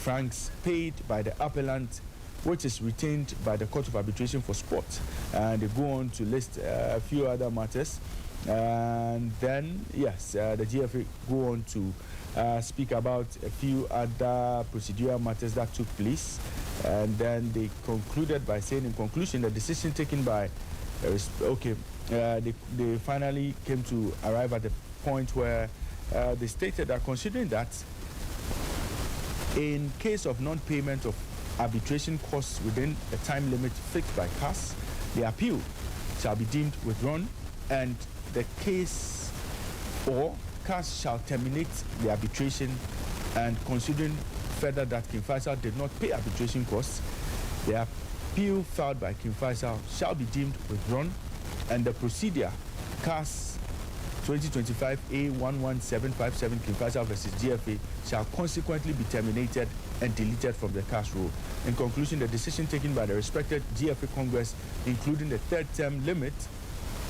francs paid by the appellant, which is retained by the Court of Arbitration for Sport. And they go on to list a few other matters. And then, yes, the GFA go on to speak about a few other procedural matters that took place. And then they concluded by saying, in conclusion, the decision taken by they finally came to arrive at the point where they stated that considering that in case of non-payment of arbitration costs within the time limit fixed by CAS, the appeal shall be deemed withdrawn, and the case or CAS shall terminate the arbitration. And considering further that King Faisal did not pay arbitration costs, the appeal filed by King Faisal shall be deemed withdrawn, and the procedure CAS 2025 A11757 King Faisal versus GFA shall consequently be terminated and deleted from the CAS roll. In conclusion, the decision taken by the respected GFA Congress, including the third term limit,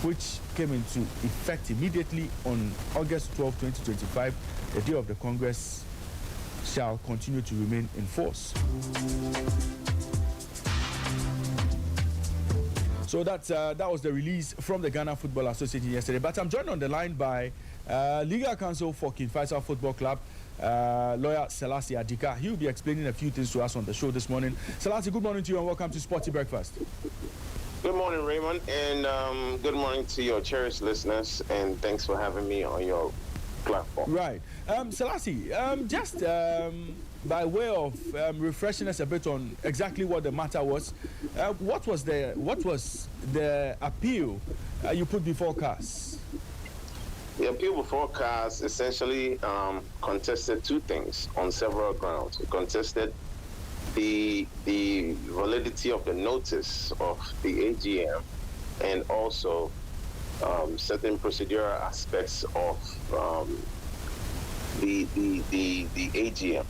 which came into effect immediately on August 12, 2025, the day of the Congress, shall continue to remain in force. So that was the release from the Ghana Football Association yesterday. But I'm joined on the line by legal counsel for King Faisal Football Club, lawyer Selassie Adika. He'll be explaining a few things to us on the show this morning. Selassie, good morning to you and welcome to Sporty Breakfast. Good morning, Raymond, and good morning to your cherished listeners, and thanks for having me on your platform. Right. Selassie, just by way of refreshing us a bit on exactly what the matter was, what was the appeal you put before CAS? The appeal before CAS essentially contested two things on several grounds. It contested the validity of the notice of the AGM, and also certain procedural aspects of the AGM.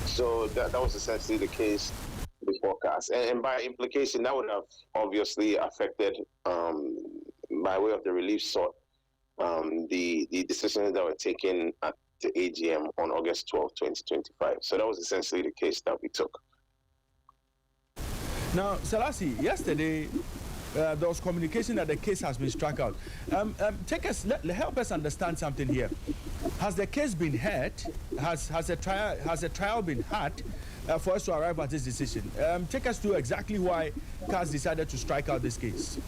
So that was essentially the case before CAS, and by implication, that would have obviously affected, by way of the relief sought, the decisions that were taken at the AGM on August 12, 2025. So that was essentially the case that we took. Now, Selassie, yesterday there was communication that the case has been struck out. Help us understand something here. Has the case been heard? Has a trial been had for us to arrive at this decision? Take us through exactly why CAS decided to strike out this case.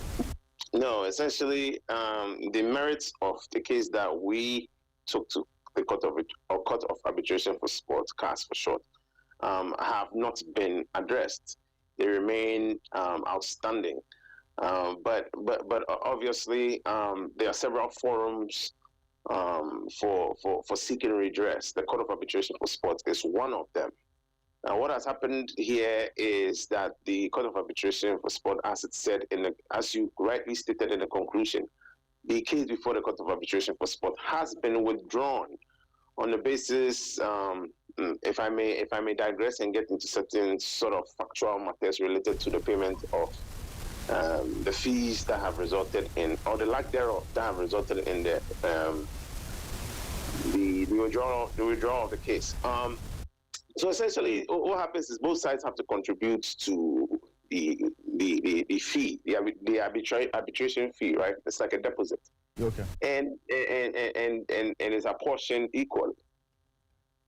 No, essentially, the merits of the case that we took to the Court of Arbitration for Sport, CAS for short, have not been addressed. They remain outstanding. But obviously, there are several forums for seeking redress. The Court of Arbitration for Sport is one of them. Now, what has happened here is that the Court of Arbitration for Sport, as it said as you rightly stated in the conclusion, the case before the Court of Arbitration for Sport has been withdrawn on the basis, if I may digress and get into certain sort of factual matters related to the payment of the fees that have resulted in, or the lack thereof, that have resulted in the withdrawal of the case. So essentially, what happens is both sides have to contribute to the fee, the arbitration fee, right? It's like a deposit. Okay. And it's apportioned equally.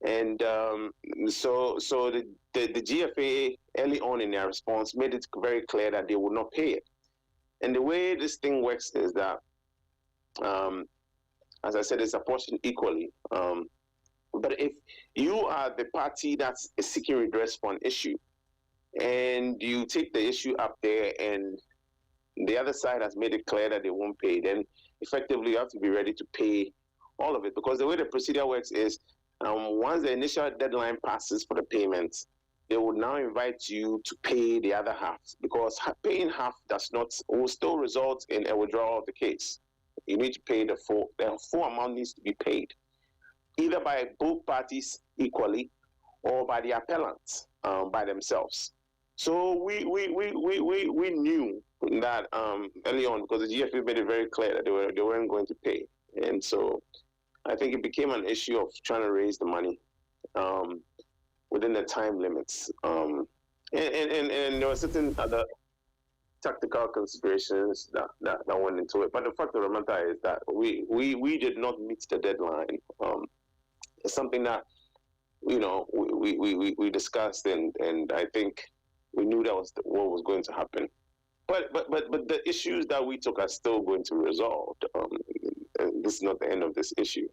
And so the GFA early on in their response made it very clear that they would not pay it. And the way this thing works is that, as I said, it's apportioned equally. But if you are the party that's seeking redress for an issue, and you take the issue up there and the other side has made it clear that they won't pay, then effectively you have to be ready to pay all of it. Because the way the procedure works is, once the initial deadline passes for the payment, they would now invite you to pay the other half, because paying half will still result in a withdrawal of the case. You need to pay the full amount needs to be paid, either by both parties equally or by the appellant by themselves. So we knew that early on, because the GFA made it very clear that they weren't going to pay, and so I think it became an issue of trying to raise the money. within the time limits. And there were certain other tactical considerations that went into it. But the fact of the matter is that we did not meet the deadline. It's something that we discussed, and I think we knew that was what was going to happen. But the issues that we took are still going to be resolved. And this is not the end of this issue.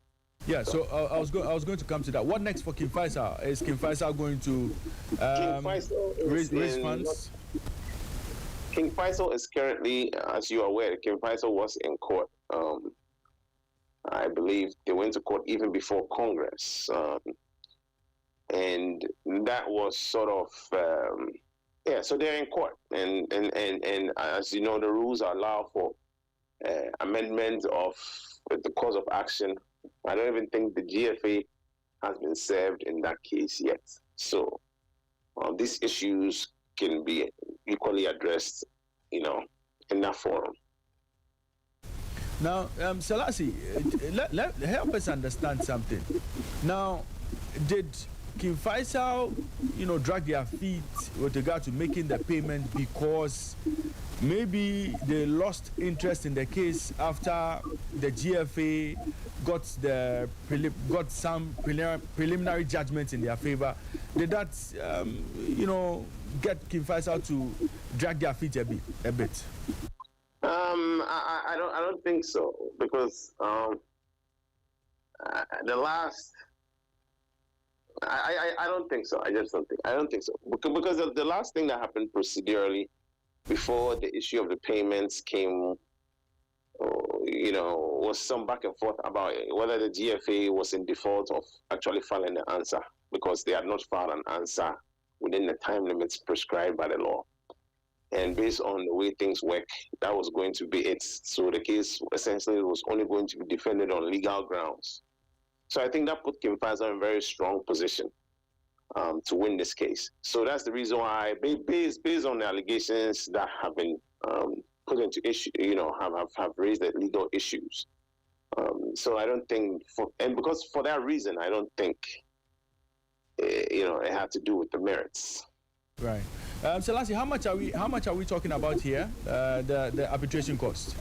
Yeah, so I was going to come to that. What next for King Faisal? Is King Faisal going to raise funds? King Faisal is currently, as you are aware, King Faisal was in court. I believe they went to court even before Congress, and that was sort of so they're in court, and as you know, the rules allow for amendment of the cause of action. I don't even think the GFA has been served in that case yet. So these issues can be equally addressed, in that forum. Now, Selassie, help us understand something. Now, did King Faisal, drag their feet with regard to making the payment because maybe they lost interest in the case after the GFA got some preliminary judgment in their favor? Did that, get King Faisal to drag their feet a bit? I don't think so, because the last. I don't think so. I don't think so. Because the last thing that happened procedurally before the issue of the payments came, was some back and forth about whether the GFA was in default of actually filing the answer, because they had not filed an answer within the time limits prescribed by the law. And based on the way things work, that was going to be it. So the case essentially was only going to be defended on legal grounds. So I think that put King Faisal in a very strong position to win this case. So that's the reason why, based on the allegations that have been put into issue, have raised the legal issues. So I don't think, because for that reason, I don't think, it had to do with the merits. Right. Selassie, how much are we talking about here? The arbitration cost.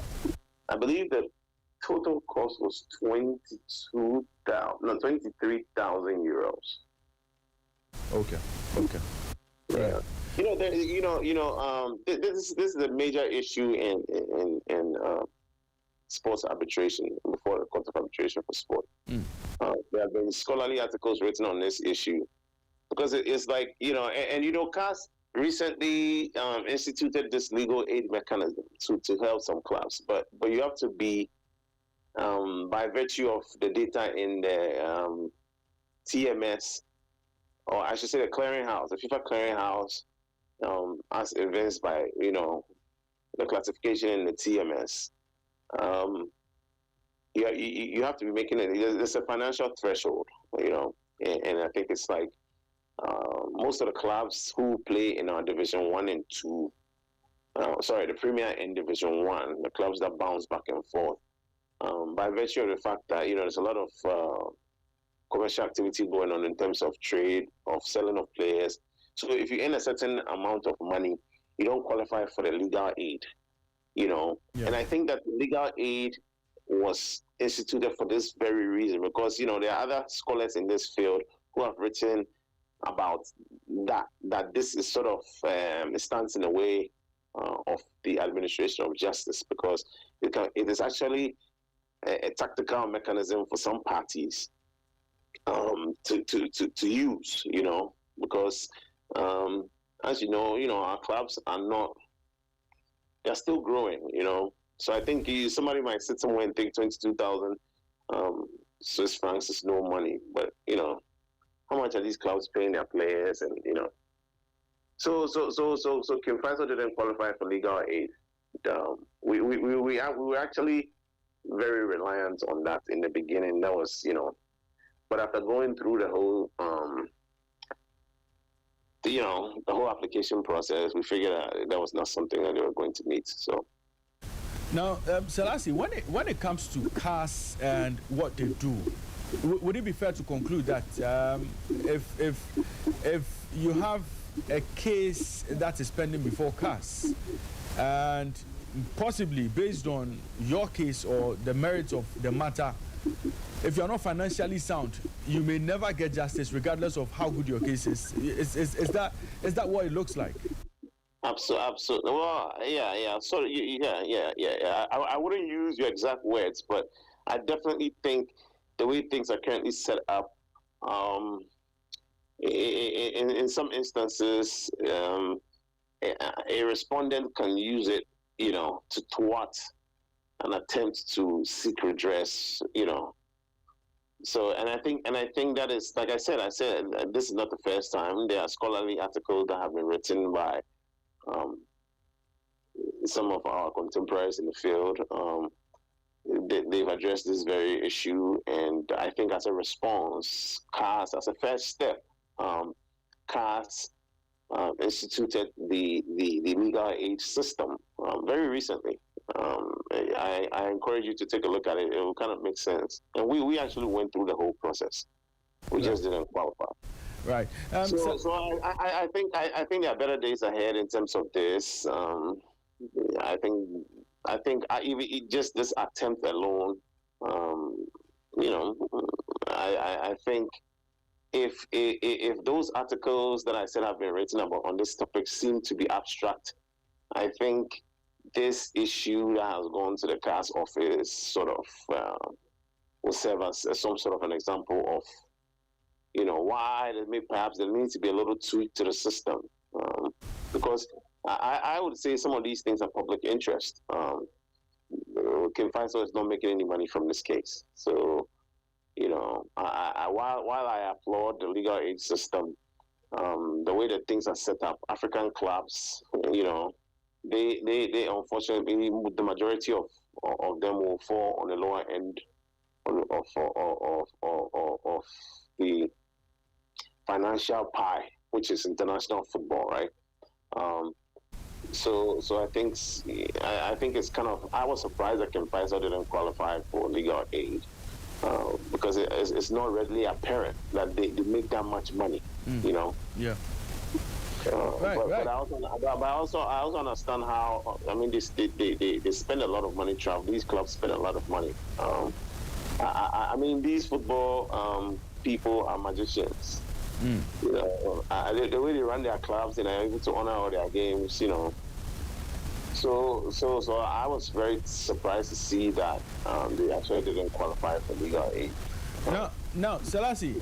I believe the total cost was 23,000 euros. Okay. Yeah. This is a major issue in sports arbitration before the Court of Arbitration for Sport. There have been scholarly articles written on this issue, because it's like, CAS recently instituted this legal aid mechanism to help some clubs, but you have to be, by virtue of the data in the TMS, or I should say the clearinghouse, the FIFA clearinghouse, as evidenced by, the classification in the TMS, you have to be making it. There's a financial threshold, and I think it's like most of the clubs who play in our Division 1 and 2, the Premier in Division 1, the clubs that bounce back and forth, by virtue of the fact that, there's a lot of commercial activity going on in terms of trade, of selling of players. So if you earn a certain amount of money, you don't qualify for the legal aid, Yeah. And I think that legal aid was instituted for this very reason, because, there are other scholars in this field who have written about that this is sort of stands in the way of the administration of justice, because it is actually a tactical mechanism for some parties to use, because as our clubs are not, they're still growing, So I think somebody might sit somewhere and think 22,000 Swiss francs is no money, but how much are these clubs paying their players, and So King Faisal didn't qualify for legal aid. We were actually very reliant on that in the beginning. That was, but after going through the whole, the whole application process, we figured that was not something that they were going to meet. So. Now, Selassie, when it comes to CAS and what they do, would it be fair to conclude that if you have a case that is pending before CAS, and possibly based on your case or the merits of the matter, if you're not financially sound, you may never get justice regardless of how good your case is? Is that what it looks like? Absolutely. Well, yeah. So, yeah. I wouldn't use your exact words, but I definitely think the way things are currently set up, in some instances, a respondent can use it, to thwart an attempt to seek redress, So, and I think that is, like I said, this is not the first time. There are scholarly articles that have been written by some of our contemporaries in the field. They've addressed this very issue, and I think as a response, CAS, as a first step, CAS instituted the legal aid system very recently. I encourage you to take a look at it. It will kind of make sense. And we actually went through the whole process. We just didn't qualify. Right. So I think there are better days ahead in terms of this. I think even just this attempt alone, I think if those articles that I said have been written about on this topic seem to be abstract, I think this issue that has gone to the CAS office sort of will serve as some sort of an example of, why perhaps there needs to be a little tweak to the system, because I would say some of these things are public interest. Kim Faisal is not making any money from this case, so while I applaud the legal aid system, the way that things are set up, African clubs, they unfortunately, the majority of them will fall on the lower end of the financial pie, which is international football, right? So I think it's kind of, I was surprised that Kim Faisal didn't qualify for legal aid, because it's not readily apparent that they make that much money, Yeah. But I also understand how, they spend a lot of money travel. These clubs spend a lot of money. These football people are magicians. The way they run their clubs and are able to honor all their games, So I was very surprised to see that they actually didn't qualify for legal aid. Now, Selassie,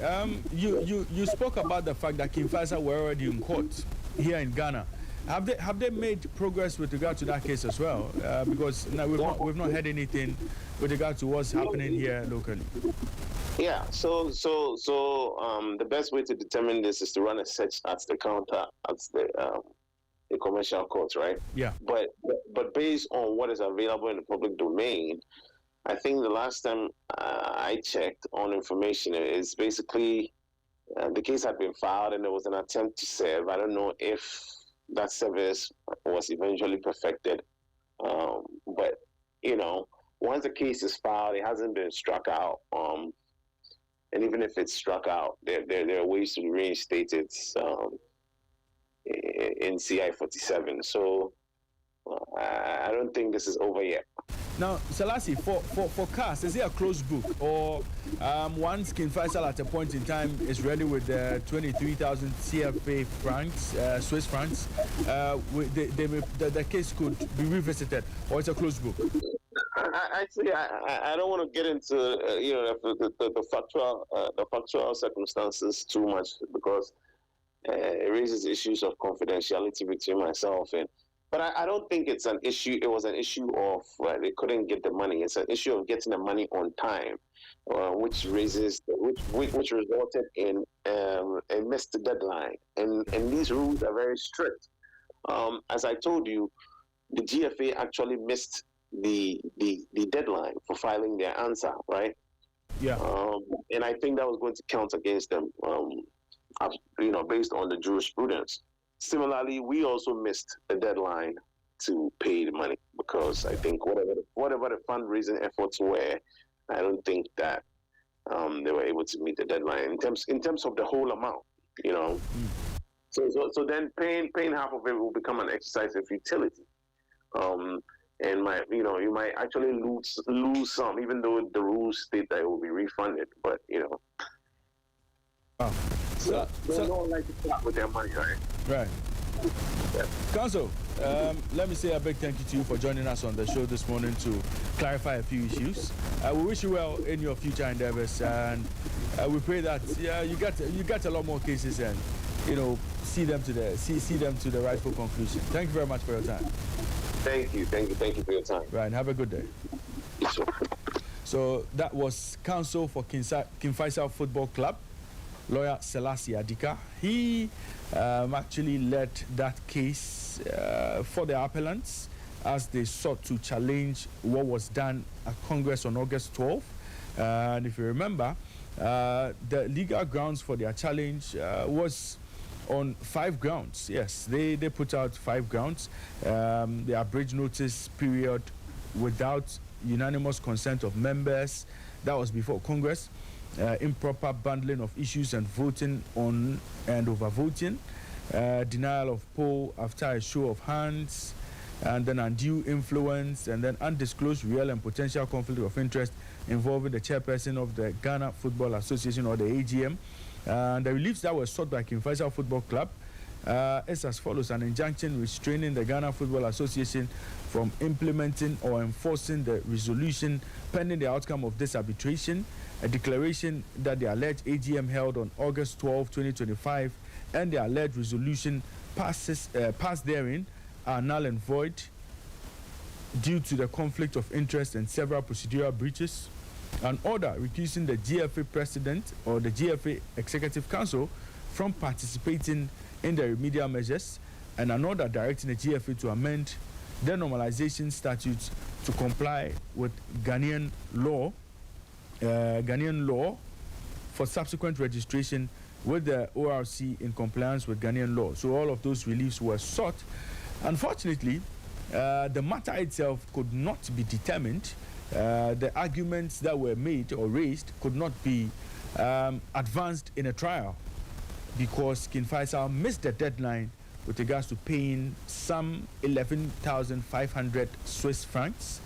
you spoke about the fact that Kim Faisal were already in court here in Ghana. Have they made progress with regard to that case as well? Because now we've not heard anything with regard to what's happening here locally. Yeah. So the best way to determine this is to run a search at the counter at the commercial court, right? Yeah. But based on what is available in the public domain, I think the last time I checked on information is basically the case had been filed and there was an attempt to serve. I don't know if that service was eventually perfected, but once the case is filed, it hasn't been struck out. And even if it's struck out, there are ways to reinstate it in CI 47. So I don't think this is over yet. Now, Selassie, for CAS, is it a closed book, or once Kim Faisal at a point in time is ready with the 23,000 CFA francs, Swiss francs, the case could be revisited, or it's a closed book? Actually, I don't want to get into the factual circumstances too much, because it raises issues of confidentiality between myself and. But I don't think it's an issue. It was an issue of they couldn't get the money. It's an issue of getting the money on time, which resulted in a missed deadline. And these rules are very strict. As I told you, the GFA actually missed the deadline for filing their answer, right? Yeah. And I think that was going to count against them, based on the jurisprudence. Similarly, we also missed the deadline to pay the money, because I think whatever the fundraising efforts were, I don't think that they were able to meet the deadline in terms of the whole amount, you know. So then paying half of it will become an exercise of futility, and you might actually lose some, even though the rules state that it will be refunded. But Wow. so they don't like to start with their money, right? Right. Yeah. Council, let me say a big thank you to you for joining us on the show this morning to clarify a few issues. We wish you well in your future endeavors, and we pray that you get a lot more cases and see them to the rightful conclusion. Thank you very much for your time. Thank you for your time. Right, and have a good day. Sure. So that was counsel for King Faisal Football Club, lawyer Selassie Adika. He actually led that case for the appellants as they sought to challenge what was done at Congress on August 12th. And if you remember, the legal grounds for their challenge was on 5 grounds. Yes, they put out 5 grounds. The abridged notice period without unanimous consent of members. That was before Congress. Improper bundling of issues and voting on and overvoting. Denial of poll after a show of hands. And then undue influence. And then undisclosed real and potential conflict of interest involving the chairperson of the Ghana Football Association, or the AGM. The reliefs that were sought by King Faisal Football Club is as follows: an injunction restraining the Ghana Football Association from implementing or enforcing the resolution pending the outcome of this arbitration, a declaration that the alleged AGM held on August 12, 2025, and the alleged resolution passed therein are null and void due to the conflict of interest and several procedural breaches. An order recusing the GFA president or the GFA executive council from participating in the remedial measures, and an order directing the GFA to amend the normalization statutes to comply with Ghanaian law for subsequent registration with the ORC in compliance with Ghanaian law. So all of those reliefs were sought. Unfortunately, the matter itself could not be determined. The arguments that were made or raised could not be advanced in a trial because King Faisal missed the deadline with regards to paying some 11,500 Swiss francs.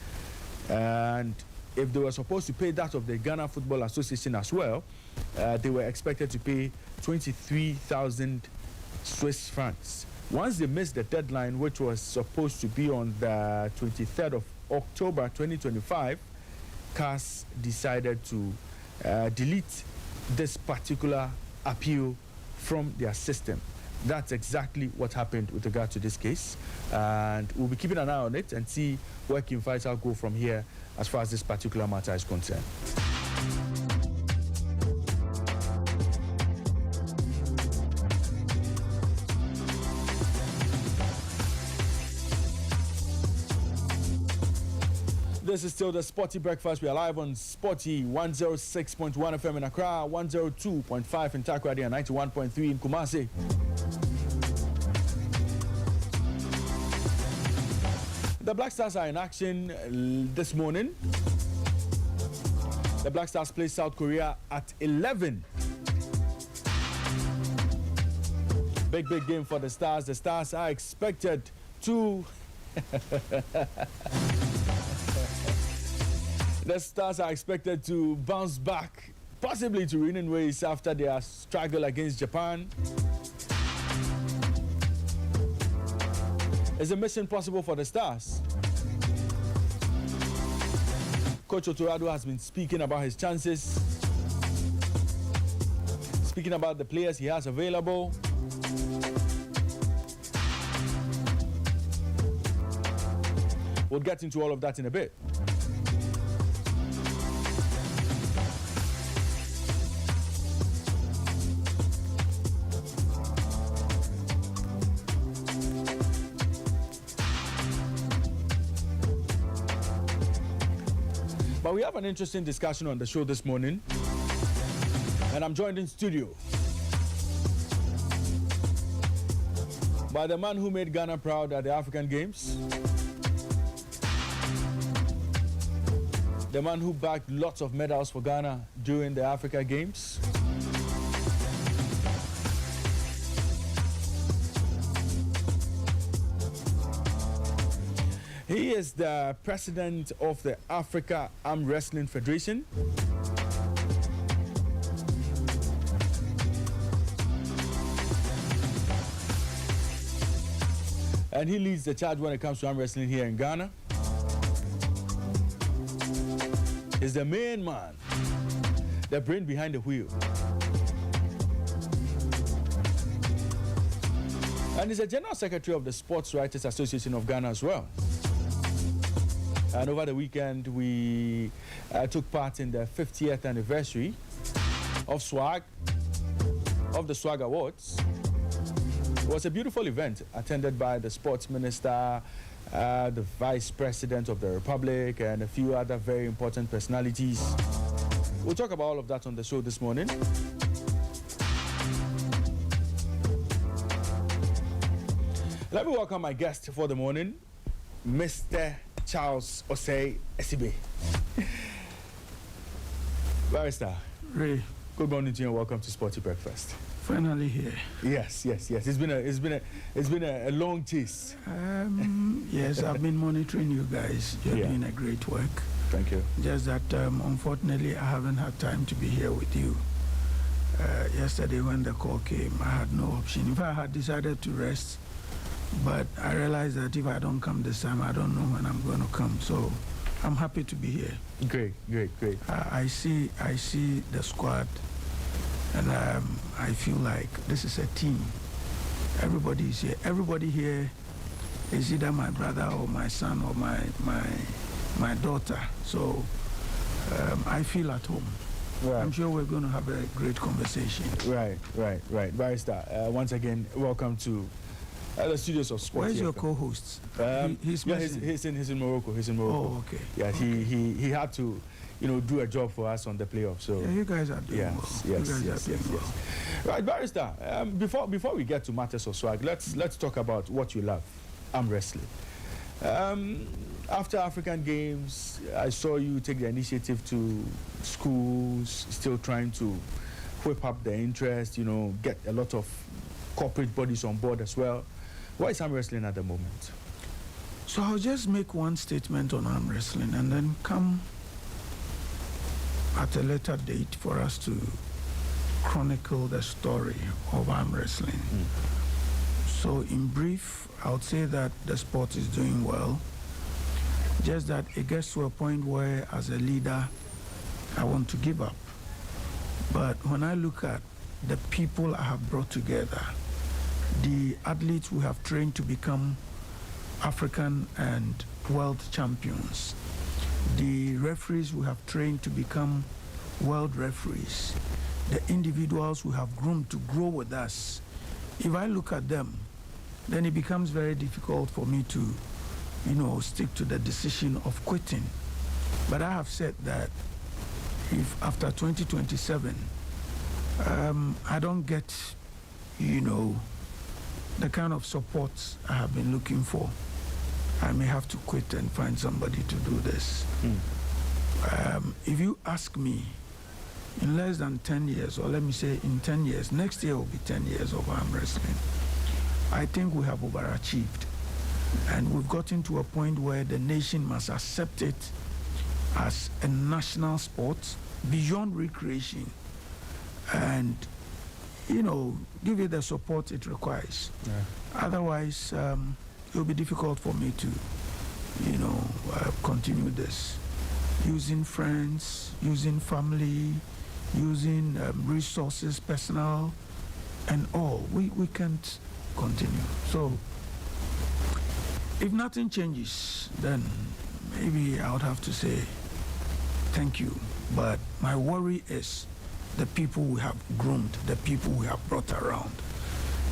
And if they were supposed to pay that of the Ghana Football Association as well, they were expected to pay 23,000 Swiss francs. Once they missed the deadline, which was supposed to be on the 23rd of October 2025, CAS decided to delete this particular appeal from their system. That's exactly what happened with regard to this case. And we'll be keeping an eye on it and see where King Faisal go from here as far as this particular matter is concerned. This is still the Sporty Breakfast. We are live on Sporty 106.1 FM in Accra, 102.5 in Takoradi, and 91.3 in Kumasi. The Black Stars are in action this morning. The Black Stars play South Korea at 11. Big game for the Stars. The Stars are expected to... The Stars are expected to bounce back, possibly to winning ways after their struggle against Japan. Is a mission possible for the Stars? Coach Otorado has been speaking about his chances, speaking about the players he has available. We'll get into all of that in a bit. But we have an interesting discussion on the show this morning, and I'm joined in studio by the man who made Ghana proud at the African Games, the man who bagged lots of medals for Ghana during the Africa Games. He is the president of the Africa Armwrestling Federation. And he leads the charge when it comes to arm wrestling here in Ghana. He's the main man, the brain behind the wheel. And he's the General Secretary of the Sports Writers Association of Ghana as well. And over the weekend, we took part in the 50th anniversary of the Swag Awards. It was a beautiful event attended by the Sports Minister, the Vice President of the Republic, and a few other very important personalities. We'll talk about all of that on the show this morning. Let me welcome my guest for the morning, Mr. Charles Osei Esibe. Barrister. Ray. Good morning to you and welcome to Sporty Breakfast. Finally here. Yes. It's been a long chase. Yes, I've been monitoring you guys. You're doing a great work. Thank you. Just that unfortunately I haven't had time to be here with you. Yesterday when the call came, I had no option. In fact, I had decided to rest, but I realized that if I don't come this time, I don't know when I'm going to come. So I'm happy to be here. Great. I see the squad, and I feel like this is a team. Everybody is here. Everybody here is either my brother or my son or my daughter. So I feel at home. Right. I'm sure we're going to have a great conversation. Right. Barrister, once again, welcome to the studios of Sports. Where's your co-host? He's in Morocco. Oh, okay. Yeah, okay. He had to, do a job for us on the playoffs. So yeah, you guys are doing well. Yes. Right, Barrister. Before we get to matters of swag, let's talk about what you love, arm wrestling. After African Games, I saw you take the initiative to schools, still trying to whip up the interest. Get a lot of corporate bodies on board as well. What is arm wrestling at the moment? So I'll just make one statement on arm wrestling and then come at a later date for us to chronicle the story of arm wrestling. So in brief, I would say that the sport is doing well. Just that it gets to a point where, as a leader, I want to give up. But when I look at the people I have brought together, the athletes we have trained to become African and world champions, the referees we have trained to become world referees, the individuals we have groomed to grow with us, if I look at them, then it becomes very difficult for me to, stick to the decision of quitting. But I have said that if after 2027, I don't get, the kind of support I have been looking for, I may have to quit and find somebody to do this. If you ask me, in less than 10 years, or let me say in 10 years, next year will be 10 years of arm wrestling, I think we have overachieved. And we've gotten to a point where the nation must accept it as a national sport beyond recreation and, give it the support it requires. Yeah. Otherwise, it will be difficult for me to, continue this. Using friends, using family, using resources, personal, and all. We can't continue. So, if nothing changes, then maybe I would have to say thank you. But my worry is the people we have groomed, the people we have brought around.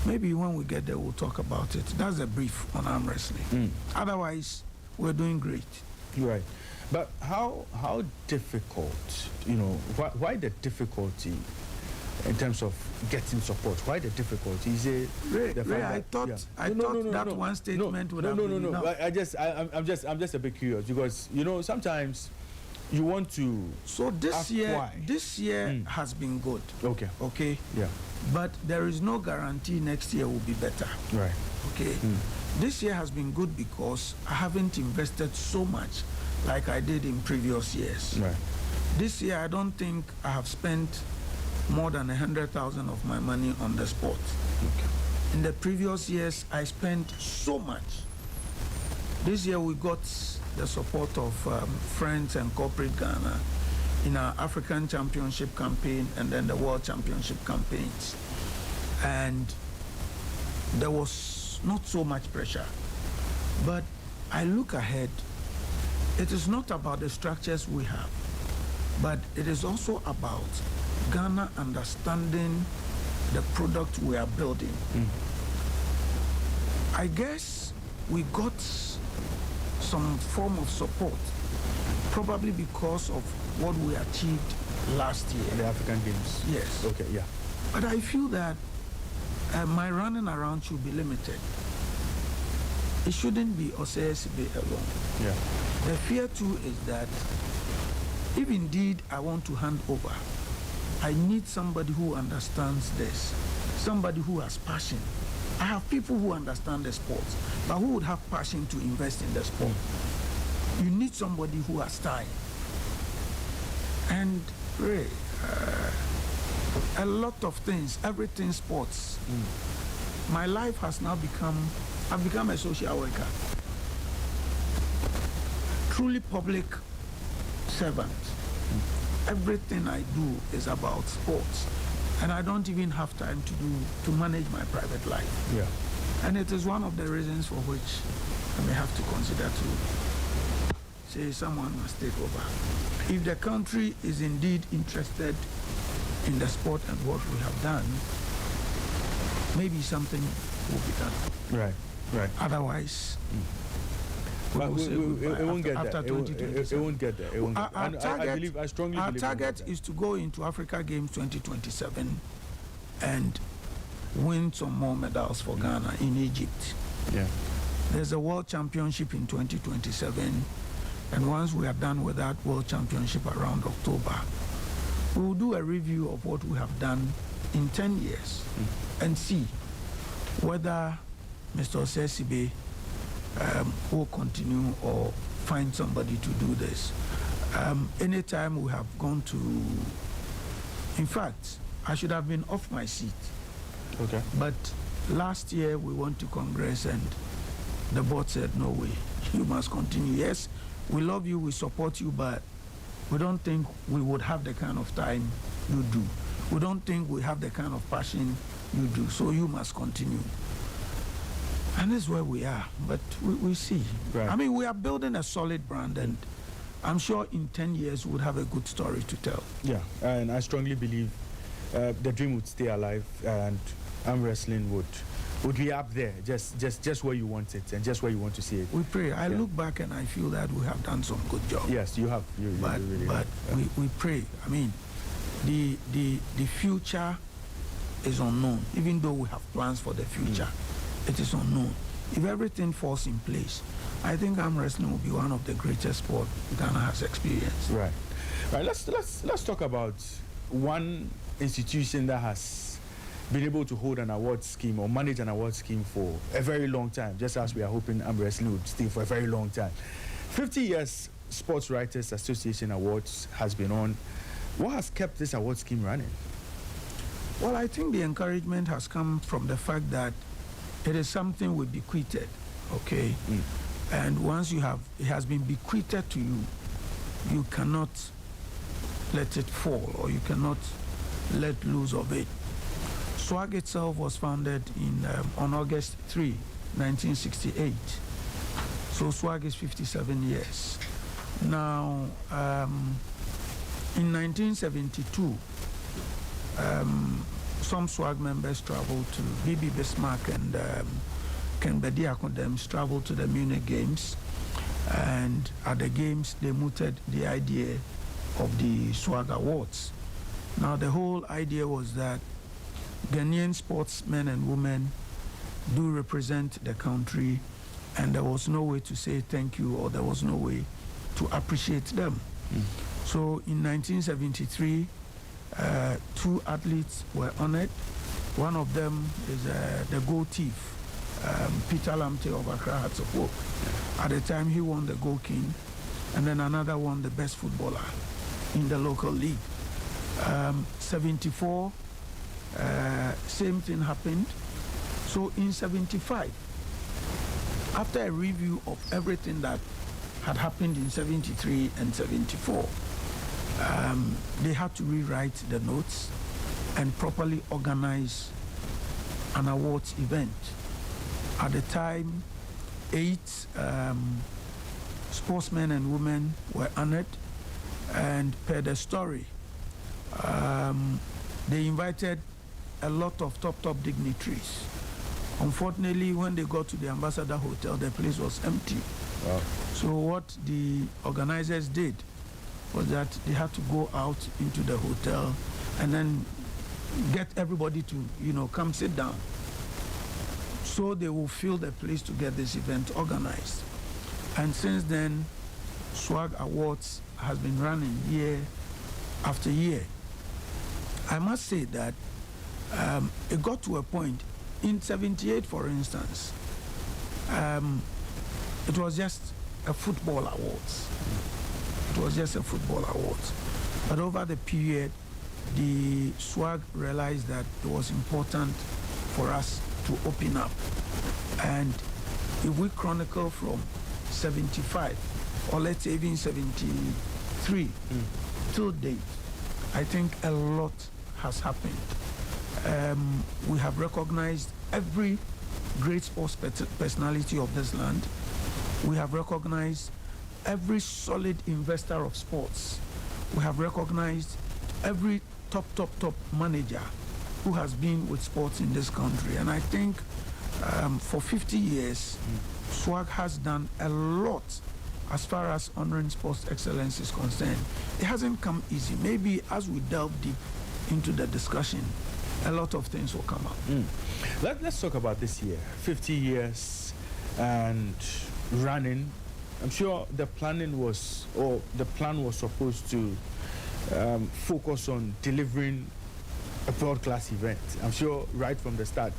Maybe when we get there, we'll talk about it. That's a brief on arm wrestling. Otherwise, we're doing great. Right. But how difficult, why the difficulty in terms of getting support? Why the difficulty? Is it Ray, I thought that one statement would have been enough. I'm just a bit curious because sometimes you want to. So this year, why? has been good. Okay. Okay. Yeah. But there is no guarantee next year will be better. Right. Okay. This year has been good because I haven't invested so much like I did in previous years. Right. This year, I don't think I have spent more than 100,000 of my money on the sport. Okay. In the previous years, I spent so much. This year, we got the support of friends and corporate Ghana in our African Championship campaign and then the World Championship campaigns. And there was not so much pressure. But I look ahead, it is not about the structures we have, but it is also about Ghana understanding the product we are building. I guess we got some form of support, probably because of what we achieved last year. The African Games. Yes. Okay, yeah. But I feel that my running around should be limited. It shouldn't be Osei alone. Yeah. The fear too is that if indeed I want to hand over, I need somebody who understands this, somebody who has passion. I have people who understand the sport, but who would have passion to invest in the sport. You need somebody who has time. And Ray, a lot of things, everything sports. My life has now I've become a social worker. Truly public servant. Everything I do is about sports. And I don't even have time to manage my private life. Yeah. And it is one of the reasons for which I may have to consider to say someone must take over. If the country is indeed interested in the sport and what we have done, maybe something will be done. Right. Right. Otherwise, But it won't get after there. It won't get there. It won't get there. Our target, I strongly our believe target is to go into Africa Games 2027 and win some more medals for Ghana in Egypt. Yeah. There's a World Championship in 2027, and once we are done with that World Championship around October, we will do a review of what we have done in 10 years and see whether Mr. Osei will continue or find somebody to do this. Anytime we have gone to, in fact, I should have been off my seat. Okay. But last year we went to Congress and the board said, no way, you must continue. Yes, we love you, we support you, but we don't think we would have the kind of time you do. We don't think we have the kind of passion you do, so you must continue. And that's where we are, but we see. Right. I mean, we are building a solid brand, and I'm sure in 10 years we'll have a good story to tell. Yeah, and I strongly believe the dream would stay alive, and Armwrestling would be up there, just where you want it and just where you want to see it. We pray. I look back and I feel that we have done some good job. Yes, you have. You really but have. we pray. I mean, the future is unknown. Even though we have plans for the future, it is unknown. If everything falls in place, I think Armwrestling will be one of the greatest sports Ghana has experienced. Right. Right. Let's talk about one institution that has been able to hold an award scheme or manage an award scheme for a very long time, just as we are hoping Armwrestling would stay for a very long time. 50 years Sports Writers Association Awards has been on. What has kept this award scheme running? Well, I think the encouragement has come from the fact that it is something we bequeathed, okay? And once it has been bequeathed to you, you cannot let it fall, or you cannot let loose of it. SWAG itself was founded on August 3, 1968. So SWAG is 57 years. Now, in 1972, some SWAG members traveled to B.B. Bismarck and Ken Bediakodem traveled to the Munich Games. And at the Games, they mooted the idea of the SWAG Awards. Now, the whole idea was that Ghanaian sportsmen and women do represent the country, and there was no way to say thank you, or there was no way to appreciate them. So in 1973, 2 athletes were honored. One of them is the gold thief, Peter Lamte of Accra Hatsopok. At the time, he won the Gold King, and then another won the best footballer in the local league. 74, same thing happened. So in 75, after a review of everything that had happened in 73 and 74, they had to rewrite the notes and properly organize an awards event. At the time, 8 sportsmen and women were honored, and per the story, they invited a lot of top dignitaries. Unfortunately, when they got to the Ambassador Hotel, the place was empty. Wow. So what the organizers did was that they had to go out into the hotel and then get everybody to, come sit down. So they will fill the place to get this event organized. And since then, Swag Awards has been running year after year. I must say that it got to a point in 78, for instance, it was just a football awards. It was just a football awards. But over the period, the Swag realized that it was important for us to open up. And if we chronicle from 75, or let's say even 73, till date, I think a lot has happened. We have recognized every great sports personality of this land. We have recognized every solid investor of sports. We have recognized every top manager who has been with sports in this country. And I think for 50 years, Swag has done a lot as far as honoring sports excellence is concerned. It hasn't come easy. Maybe as we delve deep into the discussion, a lot of things will come up. Let's talk about this year, 50 years and running. I'm sure the plan was supposed to focus on delivering a world-class event. I'm sure right from the start,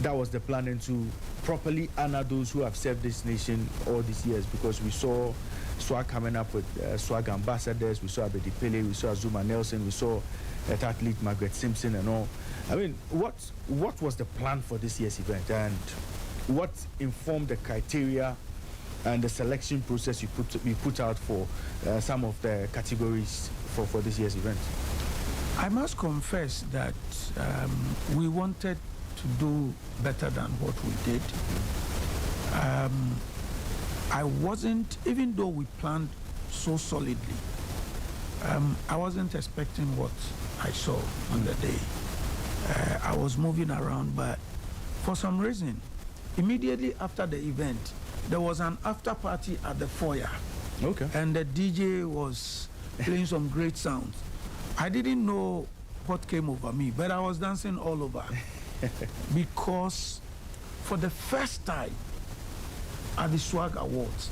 that was the planning, to properly honor those who have served this nation all these years, because we saw Swag coming up with Swag ambassadors, we saw Abedi Pele, we saw Zuma Nelson, we saw that athlete Margaret Simpson and all. I mean, what was the plan for this year's event, and what informed the criteria and the selection process you put out for some of the categories for this year's event? I must confess that we wanted to do better than what we did. I wasn't, even though we planned so solidly, I wasn't expecting what I saw on the day. I was moving around, but for some reason, immediately after the event, there was an after party at the foyer. Okay. And the DJ was playing some great sounds. I didn't know what came over me, but I was dancing all over. Because for the first time at the Swag Awards,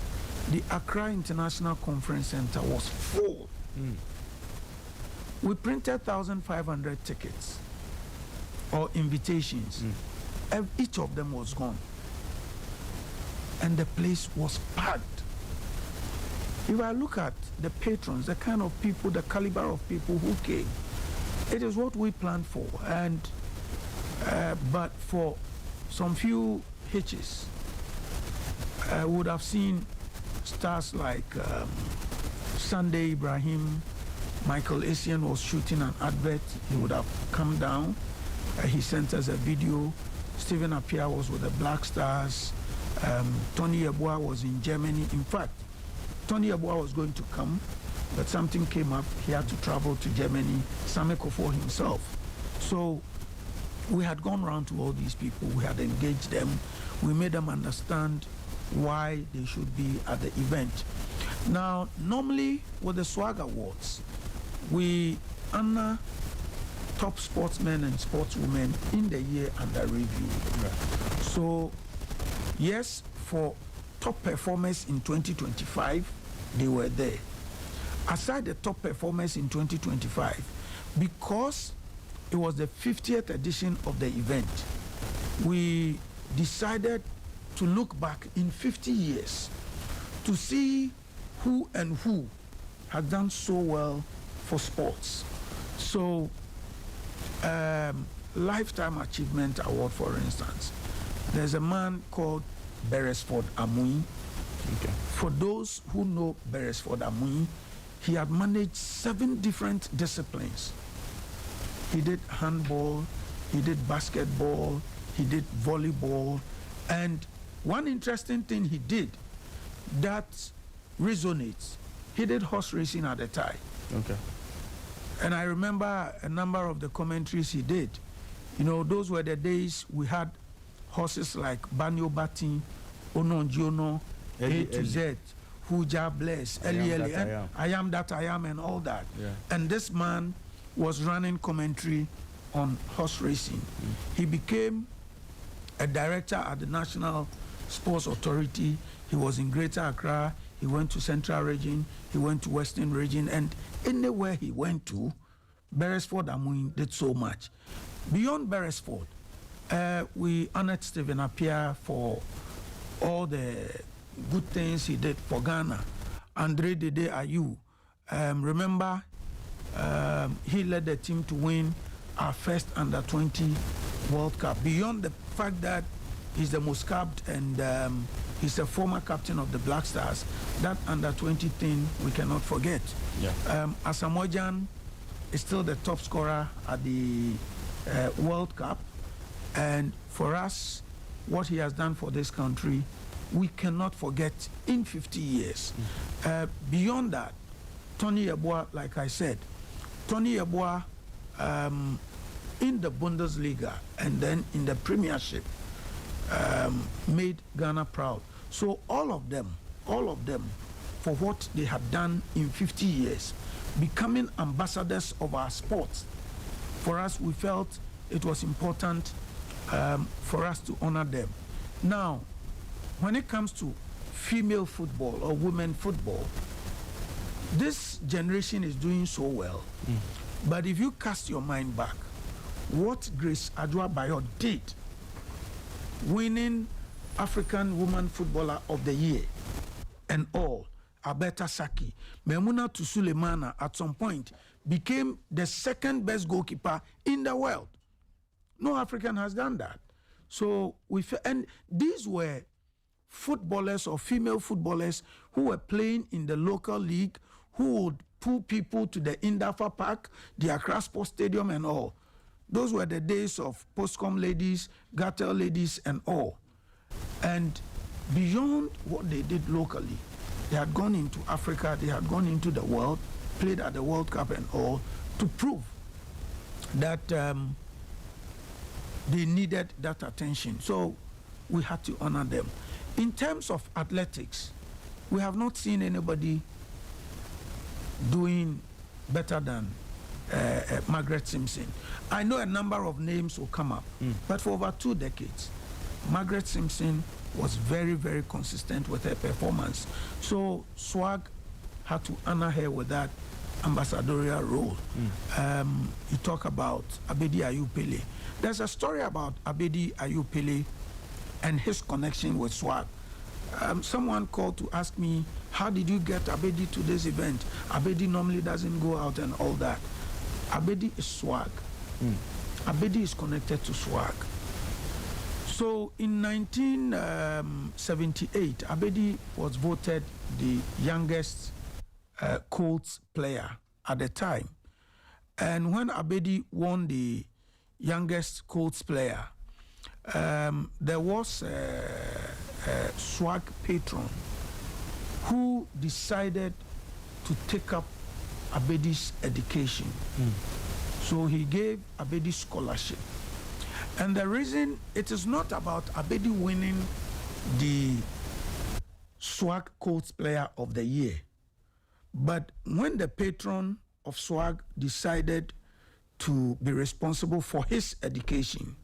the Accra International Conference Center was full. We printed 1,500 tickets or invitations. Each of them was gone. And the place was packed. If I look at the patrons, the kind of people, the caliber of people who came, it is what we planned for. And but for some few hitches, I would have seen stars like Sunday Ibrahim. Michael Essien was shooting an advert. He would have come down. He sent us a video. Stephen Appiah was with the Black Stars. Tony Yeboah was in Germany. In fact, Tony Yeboah was going to come, but something came up. He had to travel to Germany. Same Kofo himself. So we had gone around to all these people. We had engaged them. We made them understand why they should be at the event. Now, normally with the Swag Awards, we honor top sportsmen and sportswomen in the year under review. Right. So, yes, for top performers in 2025, they were there. aside the top performers in 2025, because it was the 50th edition of the event, we decided to look back in 50 years to see who had done so well for sports. So, Lifetime Achievement Award, for instance, there's a man called Beresford Amoy. Okay. For those who know Beresford Amoy, he had managed 7 different disciplines. He did handball, he did basketball, he did volleyball, and one interesting thing he did that resonates, he did horse racing at the time. Okay. And I remember a number of the commentaries he did. You know, those were the days we had horses like Banyo Batin, Ononjiono, A to Z, Huja Bless, Eli, I am that I am, and all that. Yeah. And this man was running commentary on horse racing. He became a director at the National Sports Authority. He was in Greater Accra. He went to Central Region. He went to Western Region. And anywhere he went to, Beresford Amoy did so much. Beyond Beresford, we honored Stephen Appiah for all the good things he did for Ghana. Andre Dede Ayew, remember, he led the team to win our first under-20 World Cup. Beyond the fact that he's the most capped and he's a former captain of the Black Stars, that under-20 thing we cannot forget. Yeah. Asamoah is still the top scorer at the World Cup. And for us, what he has done for this country, we cannot forget in 50 years. Beyond that, Tony Yeboah, like I said, Tony Yeboah in the Bundesliga and then in the Premiership made Ghana proud. So all of them, for what they have done in 50 years, becoming ambassadors of our sports. For us, we felt it was important for us to honor them. Now, when it comes to female football or women football, this generation is doing so well. But if you cast your mind back, what Grace Adwoa Bayo did, winning African Woman Footballer of the Year and all, Alberta Saki, Memunatu Sulemana at some point became the second best goalkeeper in the world. No African has done that. So and these were footballers or female footballers who were playing in the local league, who would pull people to the Indafa Park, the Accra Sports Stadium and all. Those were the days of Postcom ladies, Gatel ladies and all. And beyond what they did locally, they had gone into Africa, they had gone into the world, played at the World Cup and all, to prove that they needed that attention. So we had to honor them. In terms of athletics, we have not seen anybody doing better than Margaret Simpson. I know a number of names will come up, but for over 2 decades, Margaret Simpson was very, very consistent with her performance. So SWAG had to honor her with that ambassadorial role. You talk about Abedi Ayew Pele. There's a story about Abedi Ayew Pele and his connection with SWAG. Someone called to ask me, how did you get Abedi to this event? Abedi normally doesn't go out and all that. Abedi is SWAG. Abedi is connected to SWAG. So in 1978, Abedi was voted the youngest Colts player at the time. And when Abedi won the youngest Colts player, there was a SWAG patron who decided to take up Abedi's education. So he gave Abedi scholarship. And the reason, it is not about Abedi winning the SWAG Colts Player of the Year, but when the patron of SWAG decided to be responsible for his education,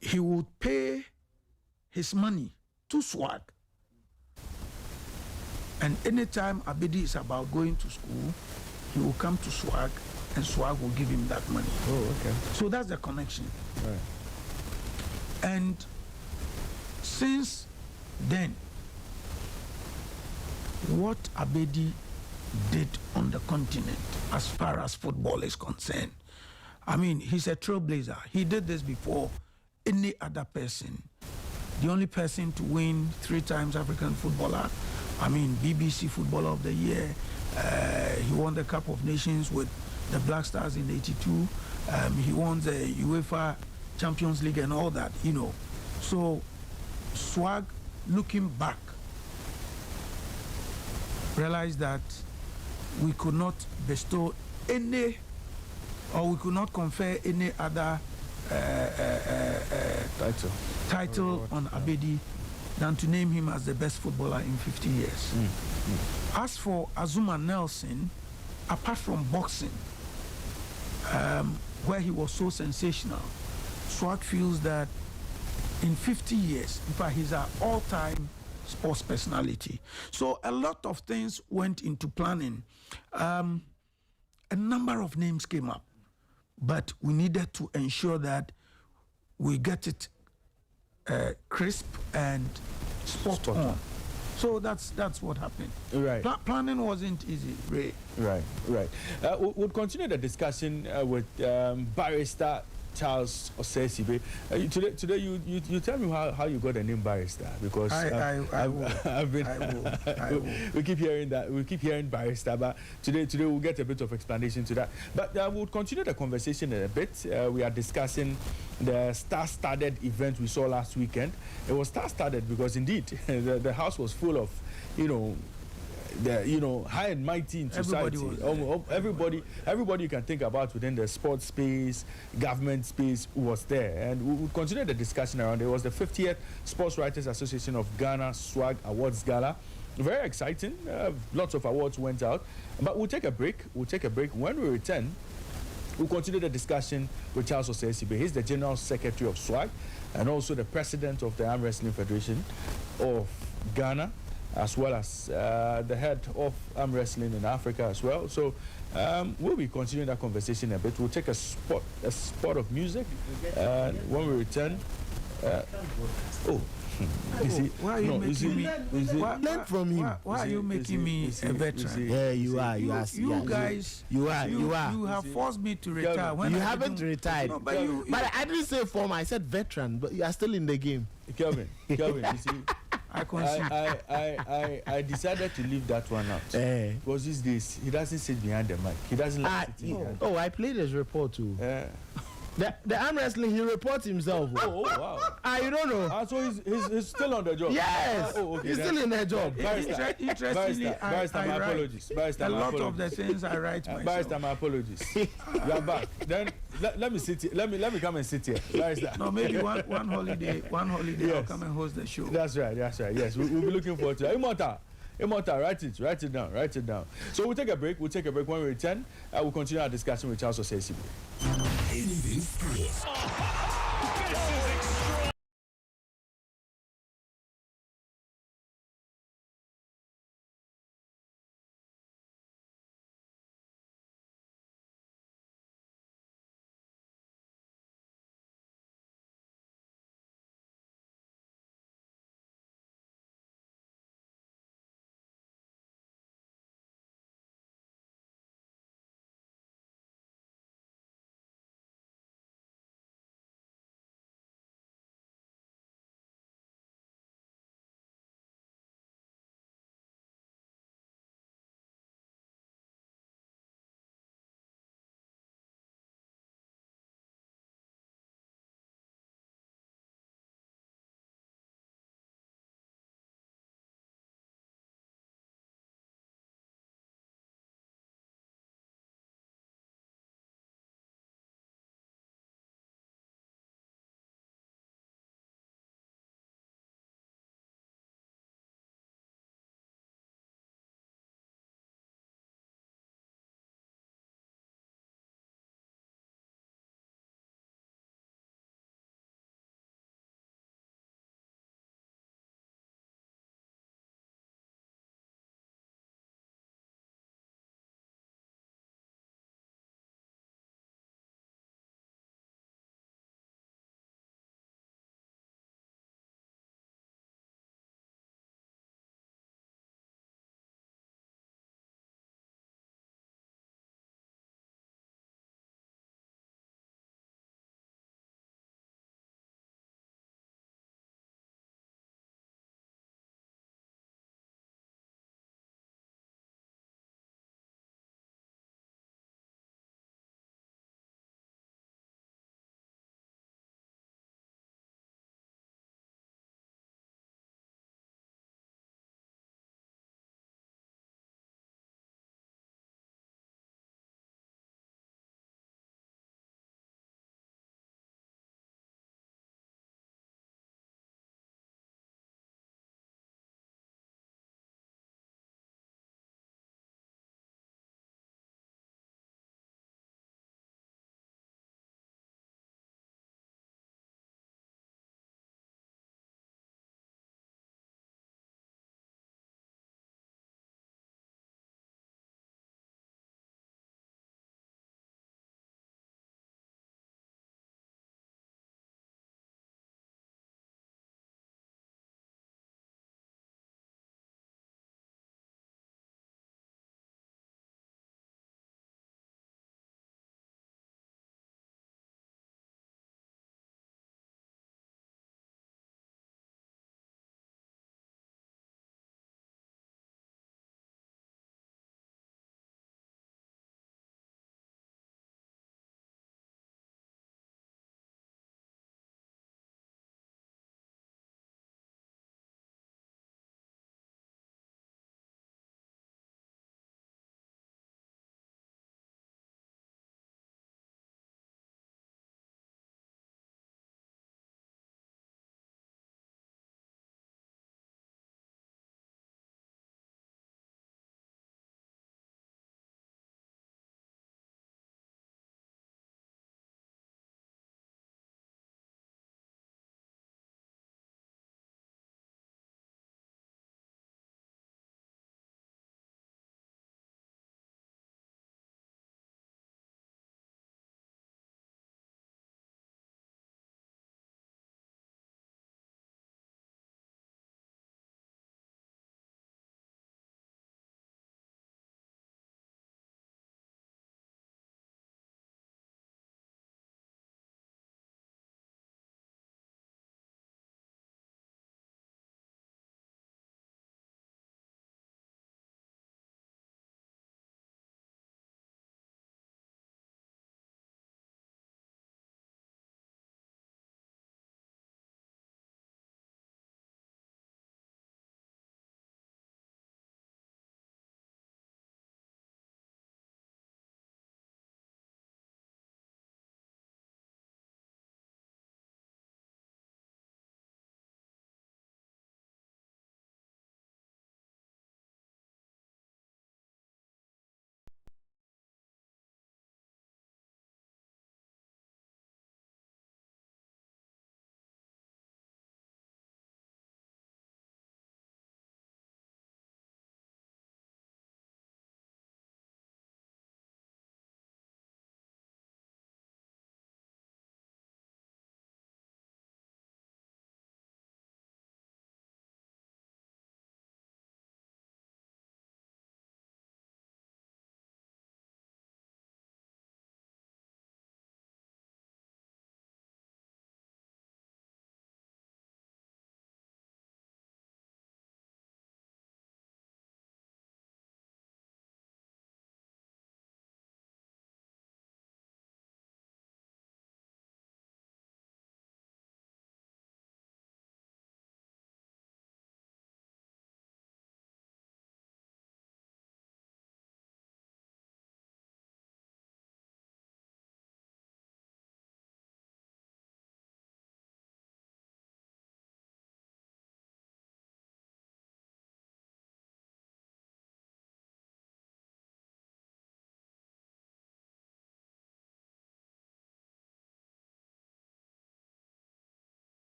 he would pay his money to SWAG. And anytime Abedi is about going to school, he will come to Swag, and Swag will give him that money. Oh, okay. So that's the connection. Right. And since then, what Abedi did on the continent as far as football is concerned, I mean, he's a trailblazer. He did this before any other person. The only person to win 3 times African footballer, I mean, BBC Footballer of the Year. He won the Cup of Nations with the Black Stars in '82. He won the UEFA Champions League and all that, you know. So, Swag, looking back, realized that we could not bestow any, or we could not confer any other title on Abedi than to name him as the best footballer in 50 years. As for Azuma Nelson, apart from boxing, where he was so sensational, Swag feels that in 50 years, in fact, he's an all-time sports personality. So a lot of things went into planning. A number of names came up, but we needed to ensure that we get it crisp and spot on. So that's what happened. Right. Planning wasn't easy, Ray. Right. We'll continue the discussion with Barrister Charles Osesibe. Today you tell me how you got the name Barrister, because I will. we keep hearing that, we keep hearing Barrister, but today we'll get a bit of explanation to that. But we'll continue the conversation in a bit. We are discussing the star-studded event we saw last weekend. It was star-studded because indeed the house was full of, high and mighty in society. Everybody you can think about within the sports space, government space was there. And we will continue the discussion around it. It was the 50th Sports Writers Association of Ghana Swag Awards Gala. Very exciting. Lots of awards went out. But we'll take a break. When we return, we'll continue the discussion with Charles Osesibe. He's the General Secretary of SWAG and also the President of the Armwrestling Federation of Ghana, as well as the head of Armwrestling in Africa as well. So we'll be continuing that conversation a bit. We'll take a spot of music, and when we return, you see, why are you making me? Learn from him. Why are you making me a veteran? Yeah, you are. You guys, you are. You have forced me to retire. When You I haven't didn't- retired. No, but But I didn't say former. I said veteran. But you are still in the game. Kelvin, you see, I concede. I decided to leave that one out. Because these days, he doesn't sit behind the mic. He doesn't like sitting behind. Oh, I played his report too. The arm wrestling, he reports himself. Oh, wow. You don't know. So he's still on the job. Yes. Okay, He's still in the job. Interestingly, Barrister, I my write apologies. Barrister, a my lot of apologies. the things I write myself. Barrister, my apologies. You are back. Then let me sit here. Let me come and sit here. Barrister. No, maybe one holiday. I'll Yes. come and host the show. That's right. Yes, we'll be looking forward to that. Immortal, write it down. So we'll take a break. When we return, we'll continue our discussion with Charles Osesibe. Anything sports.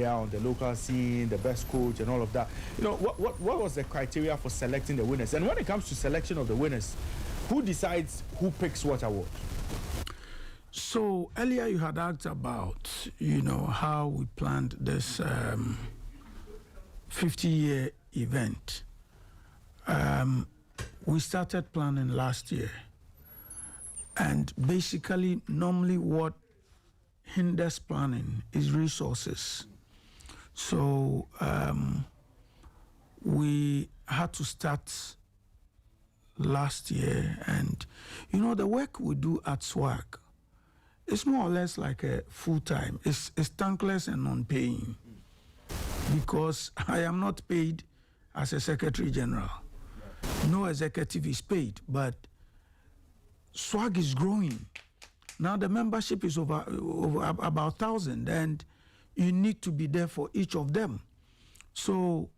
on the local scene, the best coach, and all of that. You know, what was the criteria for selecting the winners? And when it comes to selection of the winners, who decides who picks what award? So earlier you had asked about, how we planned this 50-year event. We started planning last year. And basically, normally what hinders planning is resources. So we had to start last year, and the work we do at SWAG, it's more or less like a full-time. It's thankless and non-paying, because I am not paid as a Secretary General. No executive is paid, but SWAG is growing. Now the membership is over about 1,000, and you need to be there for each of them. So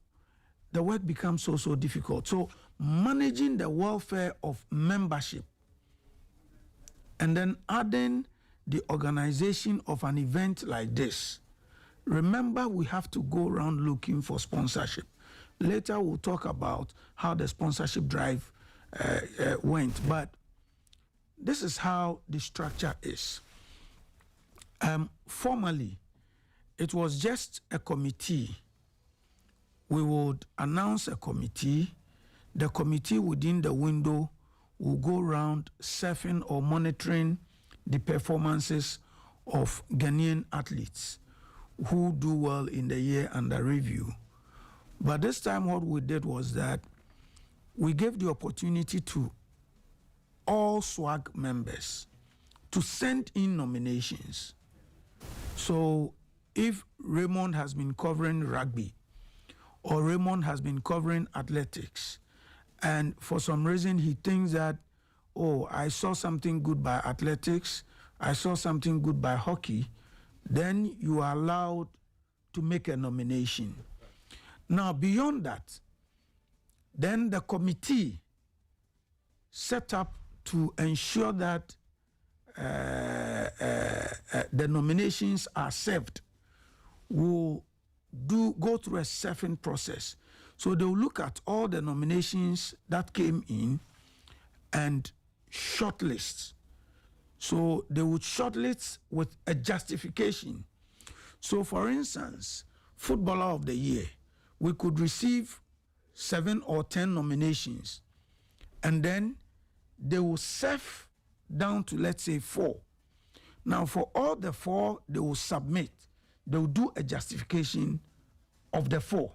the work becomes so difficult. So managing the welfare of membership and then adding the organization of an event like this. Remember, we have to go around looking for sponsorship. Later we'll talk about how the sponsorship drive went, but this is how the structure is. Formally, it was just a committee. We would announce a committee. The committee within the window will go around surfing or monitoring the performances of Ghanaian athletes who do well in the year under review. But this time what we did was that we gave the opportunity to all SWAG members to send in nominations. So if Raymond has been covering rugby, or Raymond has been covering athletics, and for some reason he thinks that, I saw something good by athletics, I saw something good by hockey, then you are allowed to make a nomination. Now, beyond that, then the committee set up to ensure that the nominations are served will go through a surfing process. So they'll look at all the nominations that came in and shortlist. So they would shortlist with a justification. So for instance, Footballer of the Year, we could receive 7 or 10 nominations, and then they will surf down to, let's say, 4. Now for all the 4 they will submit, they will do a justification of the 4.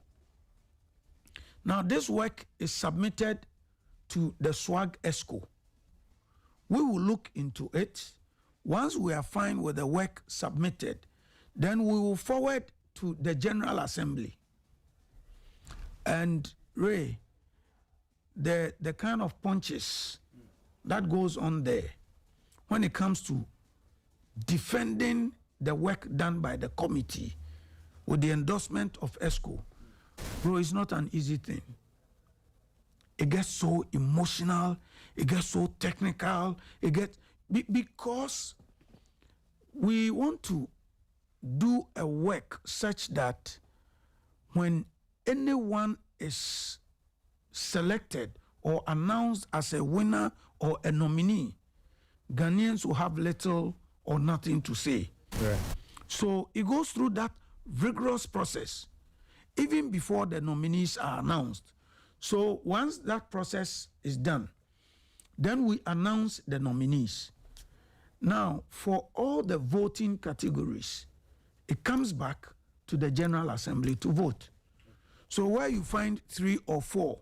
Now this work is submitted to the SWAG ESCO. We will look into it. Once we are fine with the work submitted, then we will forward to the General Assembly. And Ray, the kind of punches that goes on there when it comes to defending the work done by the committee with the endorsement of ESCO, bro, it's not an easy thing. It gets so emotional, it gets so technical, because we want to do a work such that when anyone is selected or announced as a winner or a nominee, Ghanaians will have little or nothing to say. Right. So it goes through that rigorous process even before the nominees are announced. So once that process is done, then we announce the nominees. Now, for all the voting categories, it comes back to the General Assembly to vote. So where you find 3 or 4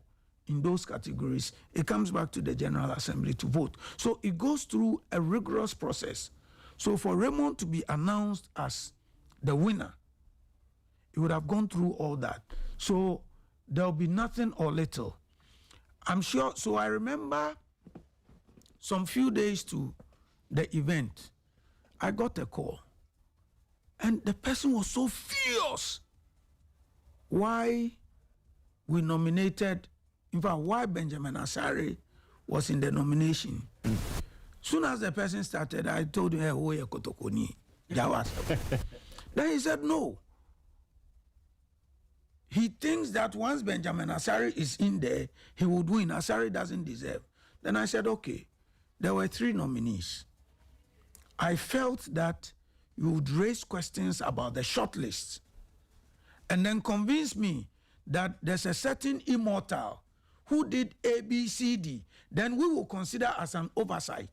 in those categories, it comes back to the General Assembly to vote. So it goes through a rigorous process. So for Raymond to be announced as the winner, it would have gone through all that. So there'll be nothing or little. I'm sure. So I remember some few days to the event, I got a call, and the person was so furious why we nominated, in fact, why Benjamin Asare was in the nomination. Soon as the person started, I told him, hey, Kotokoni, Jawas. Then he said, no, he thinks that once Benjamin Asari is in there, he would win. Asari doesn't deserve. Then I said, okay, there were 3 nominees. I felt that you would raise questions about the shortlist and then convince me that there's a certain immortal who did A, B, C, D. Then we will consider as an oversight.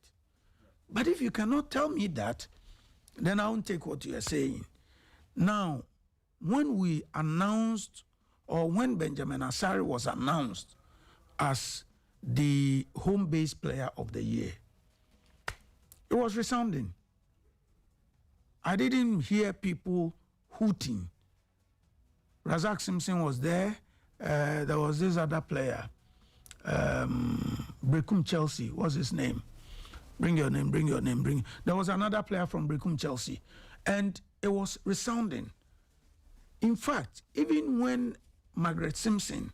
But if you cannot tell me that, then I won't take what you are saying. Now, when we announced, or when Benjamin Asari was announced as the home-based player of the year, it was resounding. I didn't hear people hooting. Razak Simpson was there. There was this other player, Brekum Chelsea. What's his name? Bring your name, bring your name, There was another player from Brekum Chelsea. And it was resounding. In fact, even when Margaret Simpson's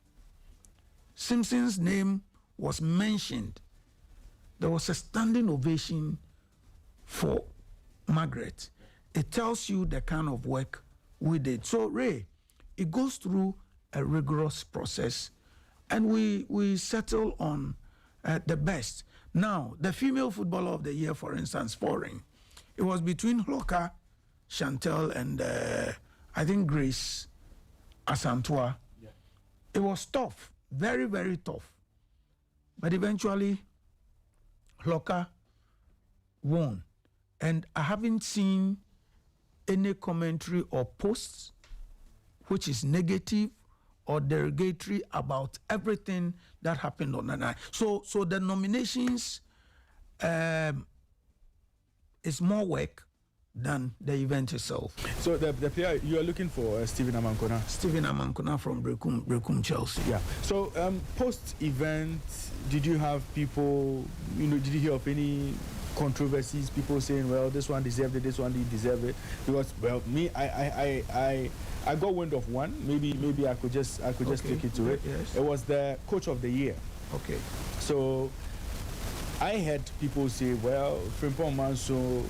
name was mentioned, there was a standing ovation for Margaret. It tells you the kind of work we did. So, Ray, it goes through a rigorous process, and we settle on the best. Now, the female footballer of the year, for instance, foreign, it was between Hloka, Chantel, and I think Grace Asantua. Yeah. It was tough, very, very tough. But eventually, Hloka won. And I haven't seen any commentary or posts which is negative or derogatory about everything that happened on the night. So the nominations is more work than the event itself. So the player you are looking for, Stephen Amankona? Stephen Amankona from Brekum Chelsea. Yeah. So post-event, did you have people, did you hear of any controversies, people saying, well, this one deserved it, this one didn't deserve it? Because, well, me, I got wind of one. Maybe I could just take it to it. Yes. It was the coach of the year. Okay. So I heard people say, well, Frimpong Manso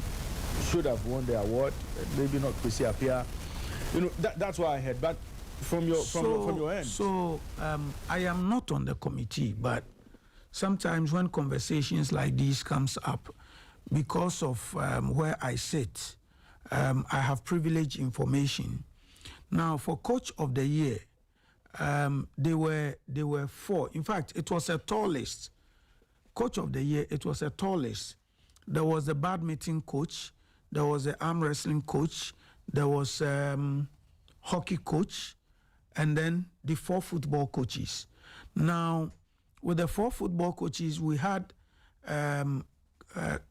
should have won the award, maybe not Kwesi Appiah. That's what I heard. But from your end. So I am not on the committee, but sometimes when conversations like these comes up, because of where I sit, I have privileged information. Now, for coach of the year, they were 4. In fact, it was a tall list. Coach of the year, it was a tall list. There was the badminton coach, there was the arm wrestling coach, there was hockey coach, and then the 4 football coaches. Now, with the 4 football coaches, we had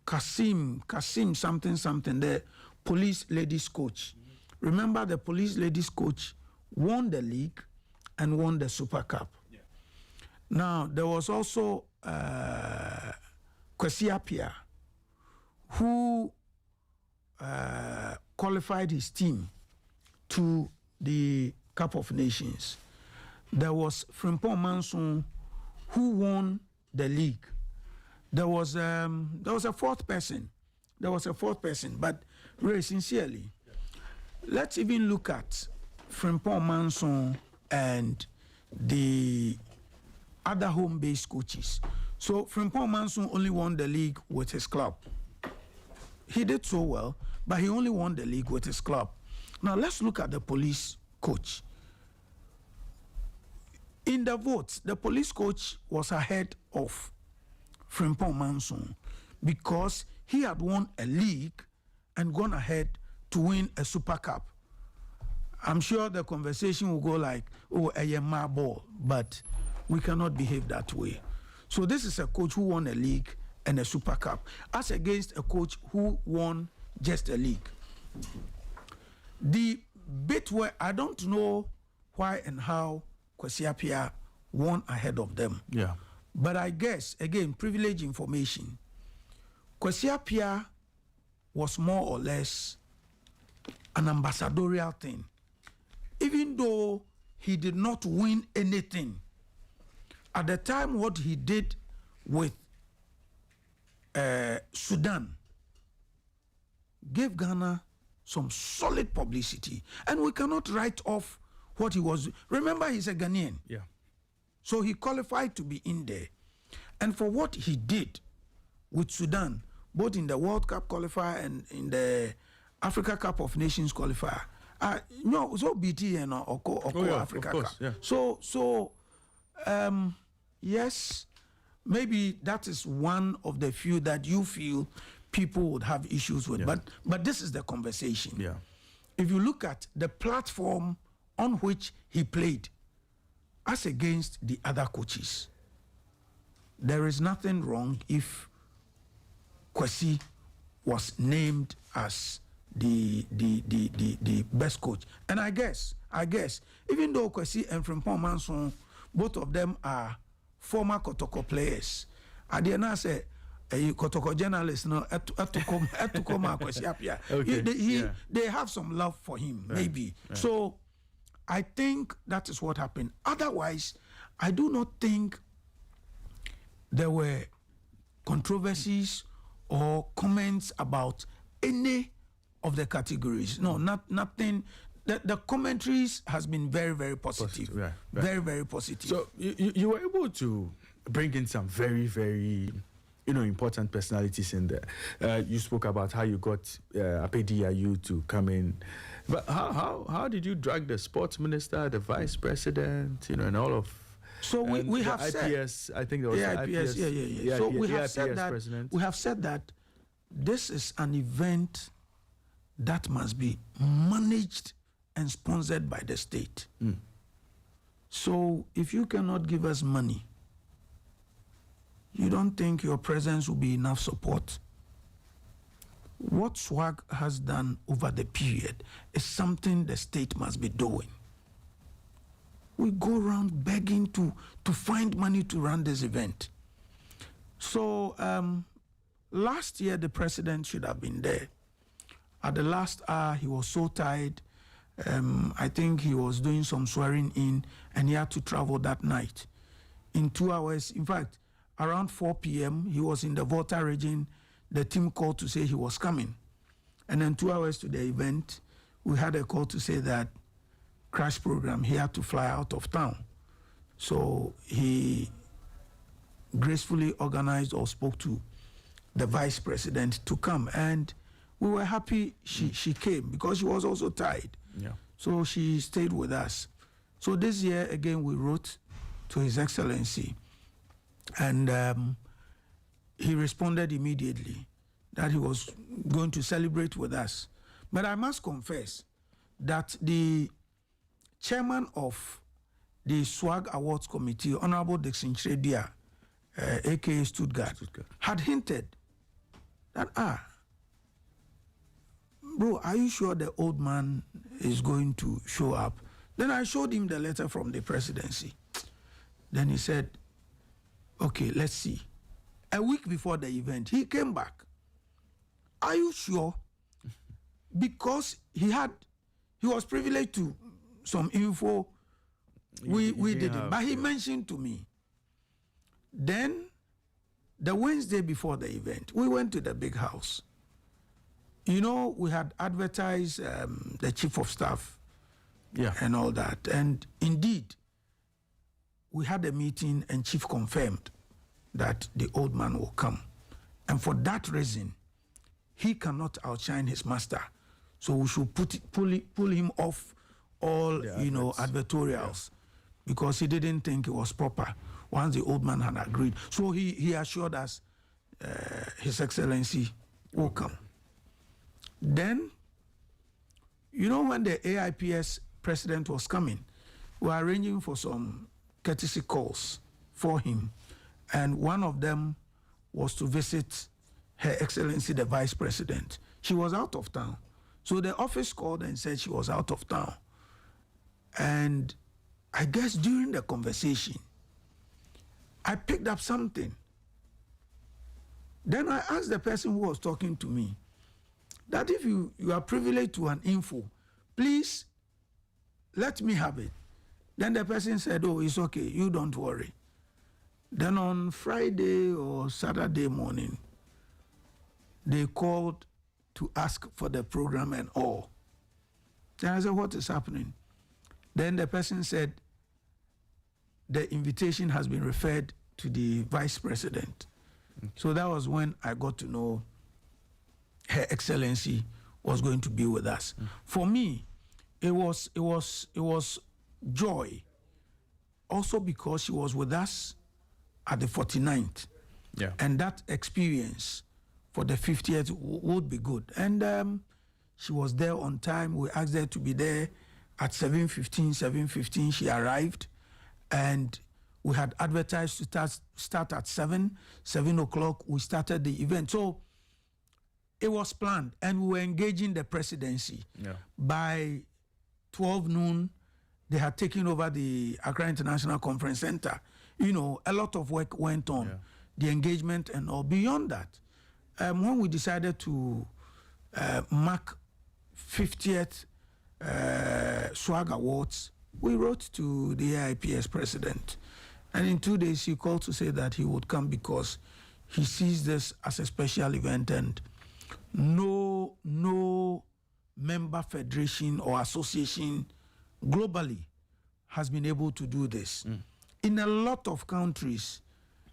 Kasim something, the police ladies coach. Remember, the police ladies coach won the league and won the Super Cup. Yeah. Now, there was also Kwesi Appiah, who qualified his team to the Cup of Nations. There was Frimpong Manso, who won the league. There was a 4th person. But very sincerely, let's even look at Frimpong Manso and the other home-based coaches. So Frimpong Manso only won the league with his club. He did so well, but he only won the league with his club. Now let's look at the police coach. In the votes, the police coach was ahead of Frimpong Manso because he had won a league and gone ahead to win a Super Cup. I'm sure the conversation will go like, oh, a my ball, but we cannot behave that way. So this is a coach who won a league and a Super Cup, as against a coach who won just a league. The bit where I don't know why and how Kwesi Appiah won ahead of them. Yeah. But I guess, again, privileged information. Kwesi Appiah was more or less an ambassadorial thing. Even though he did not win anything, at the time what he did with Sudan gave Ghana some solid publicity. And we cannot write off what he was. Remember, he's a Ghanaian. Yeah. So he qualified to be in there. And for what he did with Sudan, both in the World Cup qualifier and in the Africa Cup of Nations qualifier, so BT and Africa of course, Cup. yeah. So yes, maybe that is one of the few that you feel people would have issues with. Yeah. But this is the conversation. Yeah. If you look at the platform on which he played as against the other coaches, there is nothing wrong if Kwesi was named as the best coach. And I guess, even though Kwesi and Frimpong Manson, both of them are former Kotoko players, I did not say a Kotoko journalist to come Kwesi up here. Okay. They have some love for him, right. maybe. Right. So I think that is what happened. Otherwise, I do not think there were controversies or comments about any of the categories. No, nothing. The commentaries has been very, very positive. Right. Very, very positive. So you were able to bring in some very, very, important personalities in there. You spoke about how you got Apediayu to come in, but how did you drag the sports minister, the vice president, and all of? So we have IPS, said, I think there was IPS, yeah. So we have said that president. we have said that this is an event that must be managed and sponsored by the state. So if you cannot give us money, you don't think your presence will be enough support? What SWAG has done over the period is something the state must be doing. We go around begging to find money to run this event. So last year, the president should have been there. At the last hour, he was so tired. I think he was doing some swearing in, and he had to travel that night. In 2 hours, in fact, around 4 p.m., he was in the Volta region. The team called to say he was coming. And then 2 hours to the event, we had a call to say that crash program, he had to fly out of town. So he gracefully organized or spoke to the vice president to come. And we were happy she came because she was also tired. Yeah. So she stayed with us. So this year, again, we wrote to His Excellency, and he responded immediately that he was going to celebrate with us. But I must confess that the chairman of the SWAG Awards Committee, Honorable Dixon Chredia, aka Stuttgart, had hinted that, bro, are you sure the old man is going to show up? Then I showed him the letter from the presidency. Then he said, okay, let's see. A week before the event, he came back. Are you sure? Because he was privileged to some info we didn't, but he mentioned to me. Then the Wednesday before the event, we went to the big house. We had advertised the chief of staff and all that. And indeed, we had a meeting and chief confirmed that the old man will come. And for that reason, he cannot outshine his master. So we should pull him off all, advertorials, because he didn't think it was proper once the old man had agreed. So he assured us His Excellency will come. Then, when the AIPS president was coming, we were arranging for some courtesy calls for him. And one of them was to visit Her Excellency, the Vice President. She was out of town. So the office called and said she was out of town. And I guess during the conversation, I picked up something. Then I asked the person who was talking to me that if you are privileged to an info, please let me have it. Then the person said, oh, it's okay, you don't worry. Then on Friday or Saturday morning, they called to ask for the program and all. Then I said, what is happening? Then the person said, the invitation has been referred to the vice president. So that was when I got to know Her Excellency was going to be with us. For me, it was joy. Also because she was with us at the 49th. Yeah. And that experience for the 50th would be good. And she was there on time. We asked her to be there at 7:15. She arrived, and we had advertised to start at 7 o'clock. We started the event. So it was planned, and we were engaging the presidency. Yeah. By 12 noon, they had taken over the Accra International Conference Center. You know, a lot of work went on, the engagement and all. Beyond that, when we decided to mark 50th Swag Awards, we wrote to the AIPS president. And in 2 days, he called to say that he would come because he sees this as a special event, and no member federation or association globally has been able to do this. In a lot of countries,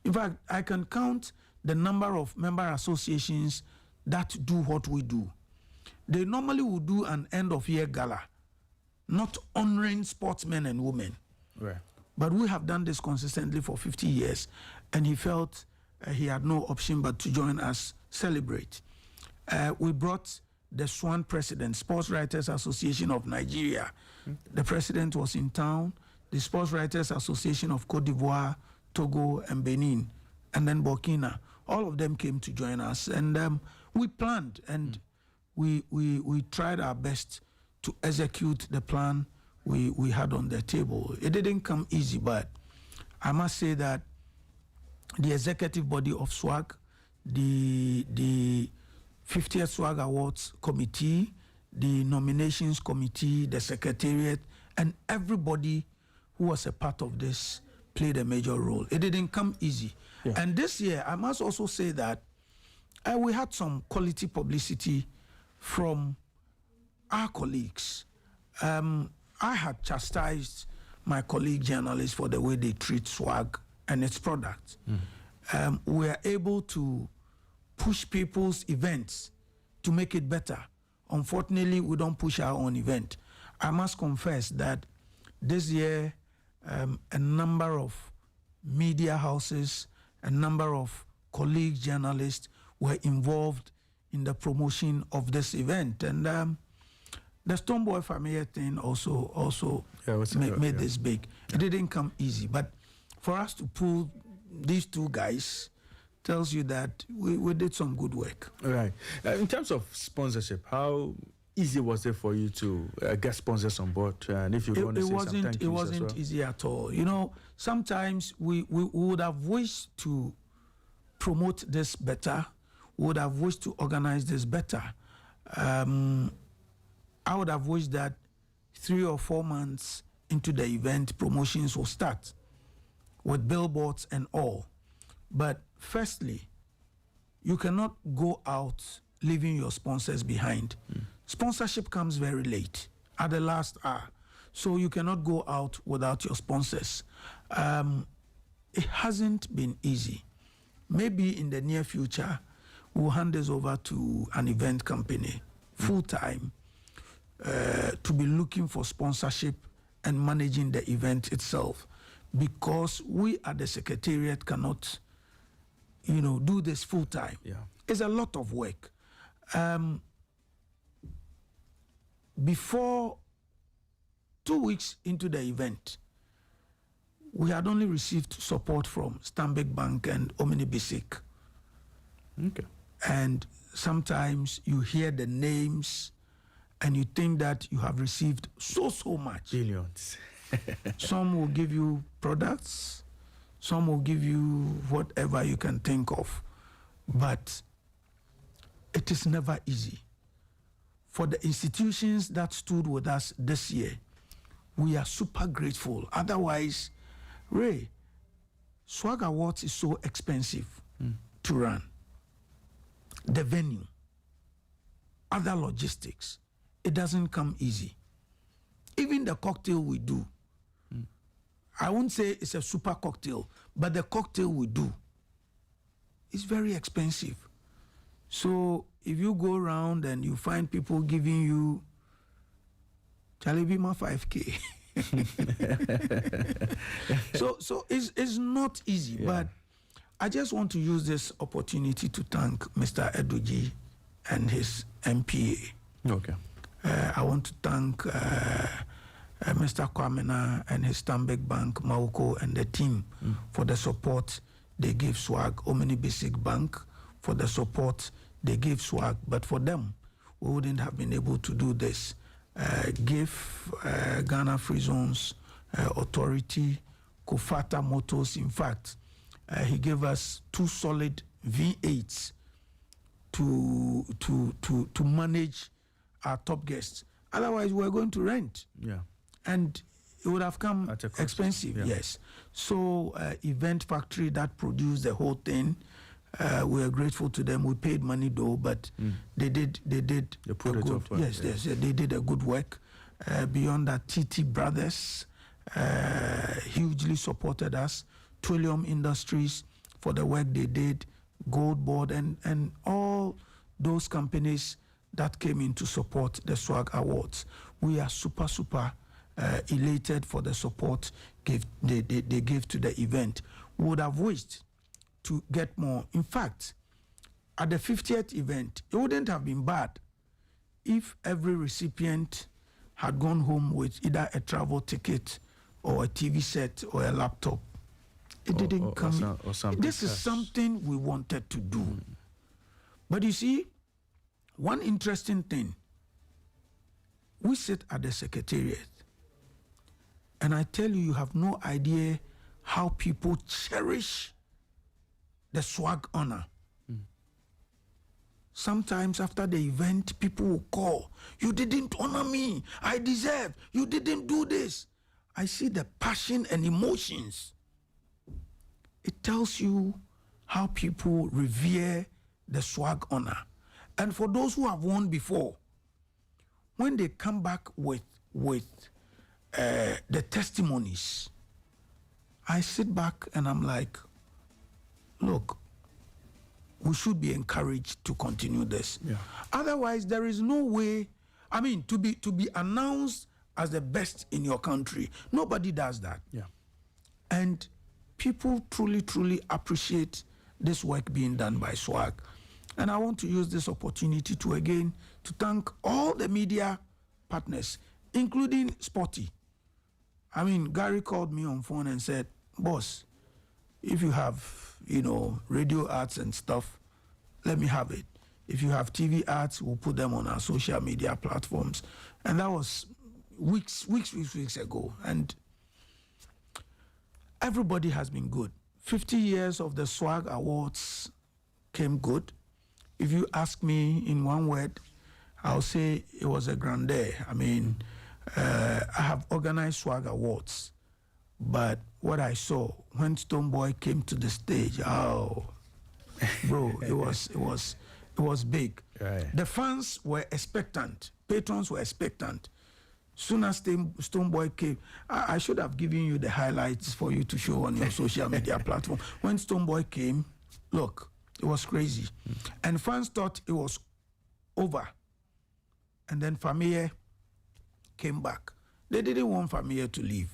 in fact, I can count the number of member associations that do what we do. They normally would do an end-of-year gala, not honoring sportsmen and women. Right. But we have done this consistently for 50 years, and he felt he had no option but to join us celebrate. We brought the SWAN president, Sports Writers Association of Nigeria. The president was in town, the Sports Writers Association of Cote d'Ivoire, Togo, and Benin, and then Burkina. All of them came to join us, and we planned, and we tried our best to execute the plan we had on the table. It didn't come easy, but I must say that the executive body of SWAG, the 50th SWAG Awards Committee, the nominations committee, the secretariat, and everybody who was a part of this played a major role. It didn't come easy. Yeah. And this year, I must also say that we had some quality publicity from our colleagues. I had chastised my colleague journalists for the way they treat SWAG and its products. We are able to push people's events to make it better. Unfortunately, we don't push our own event. I must confess that this year, a number of media houses, a number of colleague journalists were involved in the promotion of this event. And the Stoneboy Family thing also made this big. It didn't come easy, but for us to pull these two guys tells you that we did some good work. Right. In terms of sponsorship, how easy was it for you to get sponsors on board? And if you want to say some thank yous, it wasn't easy at all. You know, sometimes we would have wished to promote this better. We would have wished to organize this better. I would have wished that 3 or 4 months into the event, promotions will start with billboards and all. But firstly, you cannot go out leaving your sponsors behind. Sponsorship comes very late, at the last hour. So you cannot go out without your sponsors. It hasn't been easy. Maybe in the near future, we'll hand this over to an event company, full-time, to be looking for sponsorship and managing the event itself, because we at the secretariat cannot, do this full time. Yeah. It's a lot of work. Before 2 weeks into the event, we had only received support from Stanbic Bank and Omni Basic. Okay. And sometimes you hear the names and you think that you have received so much. Billions. Some will give you products, some will give you whatever you can think of, but it is never easy. For the institutions that stood with us this year, we are super grateful. Otherwise, Ray, Swag Awards is so expensive to run. The venue, other logistics, it doesn't come easy. Even even the cocktail we do, I won't say it's a super cocktail, but the cocktail we do is very expensive. So if you go around and you find people giving you Chalibima 5K, so it's not easy. But I just want to use this opportunity to thank Mr. Eduji and his MPA. Okay. I want to thank Mr. Kwamena and his Stanbic Bank, Mauko, and the team for the support they gave SWAG, Omni Basic Bank, for the support they gave SWAG. But for them, we wouldn't have been able to do this. Give Ghana Free Zones Authority, Kofata Motors. In fact, he gave us 2 solid V8s to manage our top guests. Otherwise, we're going to rent. Yeah. And it would have come expensive. Yeah. Yes. So, Event Factory that produced the whole thing, we are grateful to them. We paid money though, but they did a good, yes, they did a good work. Beyond that, TT Brothers hugely supported us. Trillium Industries for the work they did, Gold Board, and all those companies that came in to support the SWAG Awards. We are super elated for the support they gave to the event. We would have wished to get more. In fact, at the 50th event, it wouldn't have been bad if every recipient had gone home with either a travel ticket or a TV set or a laptop. It didn't come. This is something we wanted to do. But you see, one interesting thing, we sit at the secretariat, and I tell you, you have no idea how people cherish the SWAG honor. Sometimes after the event, people will call, "You didn't honor me. I deserve. You didn't do this." I see the passion and emotions. It tells you how people revere the SWAG honor. And for those who have won before, when they come back with the testimonies, I sit back and I'm like, look, we should be encouraged to continue this. Yeah. Otherwise, there is no way. I mean, to be announced as the best in your country, nobody does that. Yeah. And people truly appreciate this work being done by SWAG. And I want to use this opportunity to thank all the media partners, including Sporty. I mean, Gary called me on phone and said, "Boss, if you have, radio ads and stuff, let me have it. If you have TV ads, we'll put them on our social media platforms." And that was weeks ago. And everybody has been good. 50 years of the SWAG Awards came good. If you ask me in one word, I'll say it was a grandeur. I mean, I have organized SWAG Awards, but what I saw when Stonebwoy came to the stage, bro, it was big. Right. The fans were expectant. Patrons were expectant. Soon as Stonebwoy came, I should have given you the highlights for you to show on your social media platform. When Stonebwoy came, look, it was crazy. And fans thought it was over. And then Famille came back. They didn't want Famille to leave.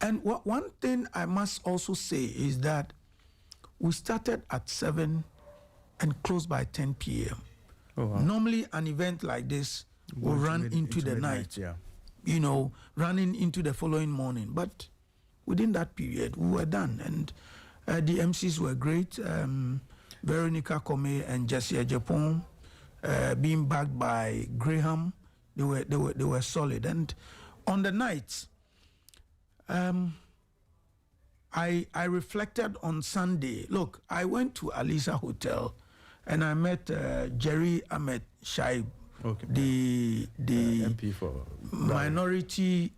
And one thing I must also say is that we started at 7 and closed by 10 p.m. Oh, wow. Normally, an event like this will run into the night. Yeah. Running into the following morning. But within that period, we were done. And the MCs were great. Veronica Kome and Jessie Japon, being backed by Graham, they were solid. And on the night, I reflected on Sunday. Look, I went to Alisa Hotel, and I met Jerry Ahmed Shaib, the MP for minority.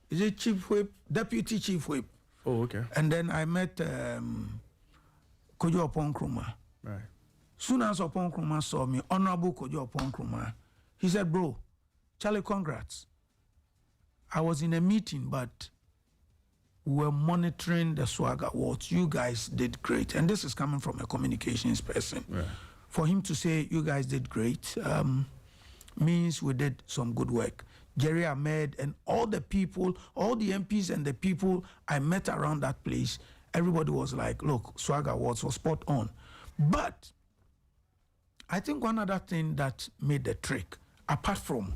Is it chief whip, deputy chief whip? Oh, okay. And then I met Kojo Oponkruma. Right. Soon as Oponkruma saw me, Honorable Kojo Oponkruma, he said, "Bro, Charlie, congrats. I was in a meeting, but we were monitoring the Swag Awards. You guys did great. And this is coming from a communications person. Right. For him to say you guys did great means we did some good work. Jerry Ahmed and all the people, all the MPs and the people I met around that place, everybody was like, look, Swag Awards was spot on. But I think one other thing that made the trick, apart from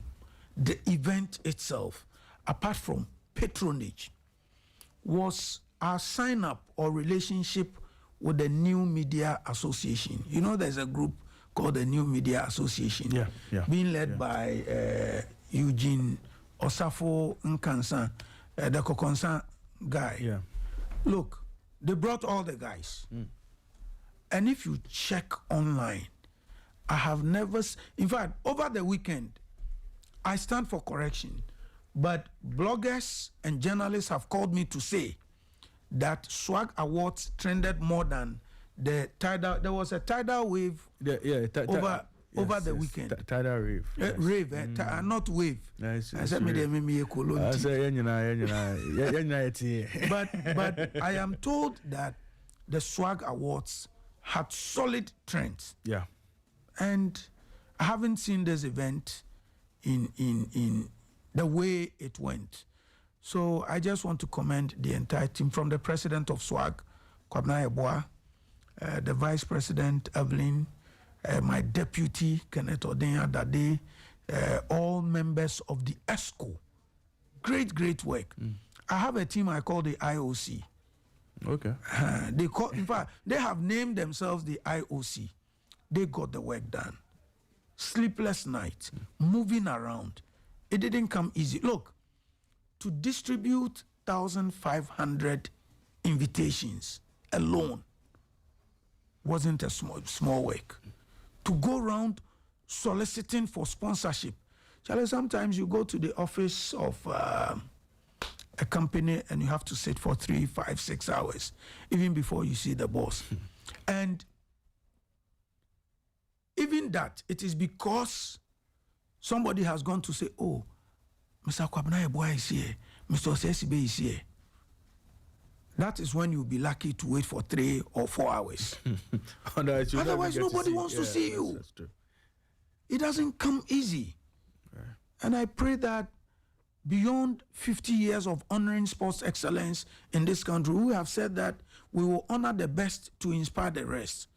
the event itself, apart from patronage, was our sign-up or relationship with the New Media Association. You know, there's a group called the New Media Association, being led by Eugene Osafo Nkansa, the Kokonsa guy. Yeah. Look, they brought all the guys. And if you check online, I have never, in fact, over the weekend, I stand for correction, but bloggers and journalists have called me to say that Swag Awards trended more than the tidal. There was a tidal wave over the weekend. Tidal rave. Rave, not wave. I said, but I am told that the Swag Awards had solid trends. Yeah. And I haven't seen this event in the way it went. So I just want to commend the entire team, from the president of SWAG, Kwabena Yeboah, the vice president, Evelyn, my deputy, Kenneth Odenya Dade, all members of the ESCO. Great work. I have a team I call the IOC. Okay. In fact, they have named themselves the IOC. They got the work done. Sleepless nights, moving around. It didn't come easy. Look, to distribute 1,500 invitations alone wasn't a small work. To go around soliciting for sponsorship. Charlie, sometimes you go to the office of a company and you have to sit for 3, 5, 6 hours, even before you see the boss. And even that, it is because somebody has gone to say, oh, Mr. Kwabena Yeboah is here, Mr. Osesibe is here. That is when you'll be lucky to wait for 3 or 4 hours. Otherwise, nobody wants to see you. That's true. It doesn't come easy. Right. And I pray that beyond 50 years of honoring sports excellence in this country, we have said that we will honor the best to inspire the rest.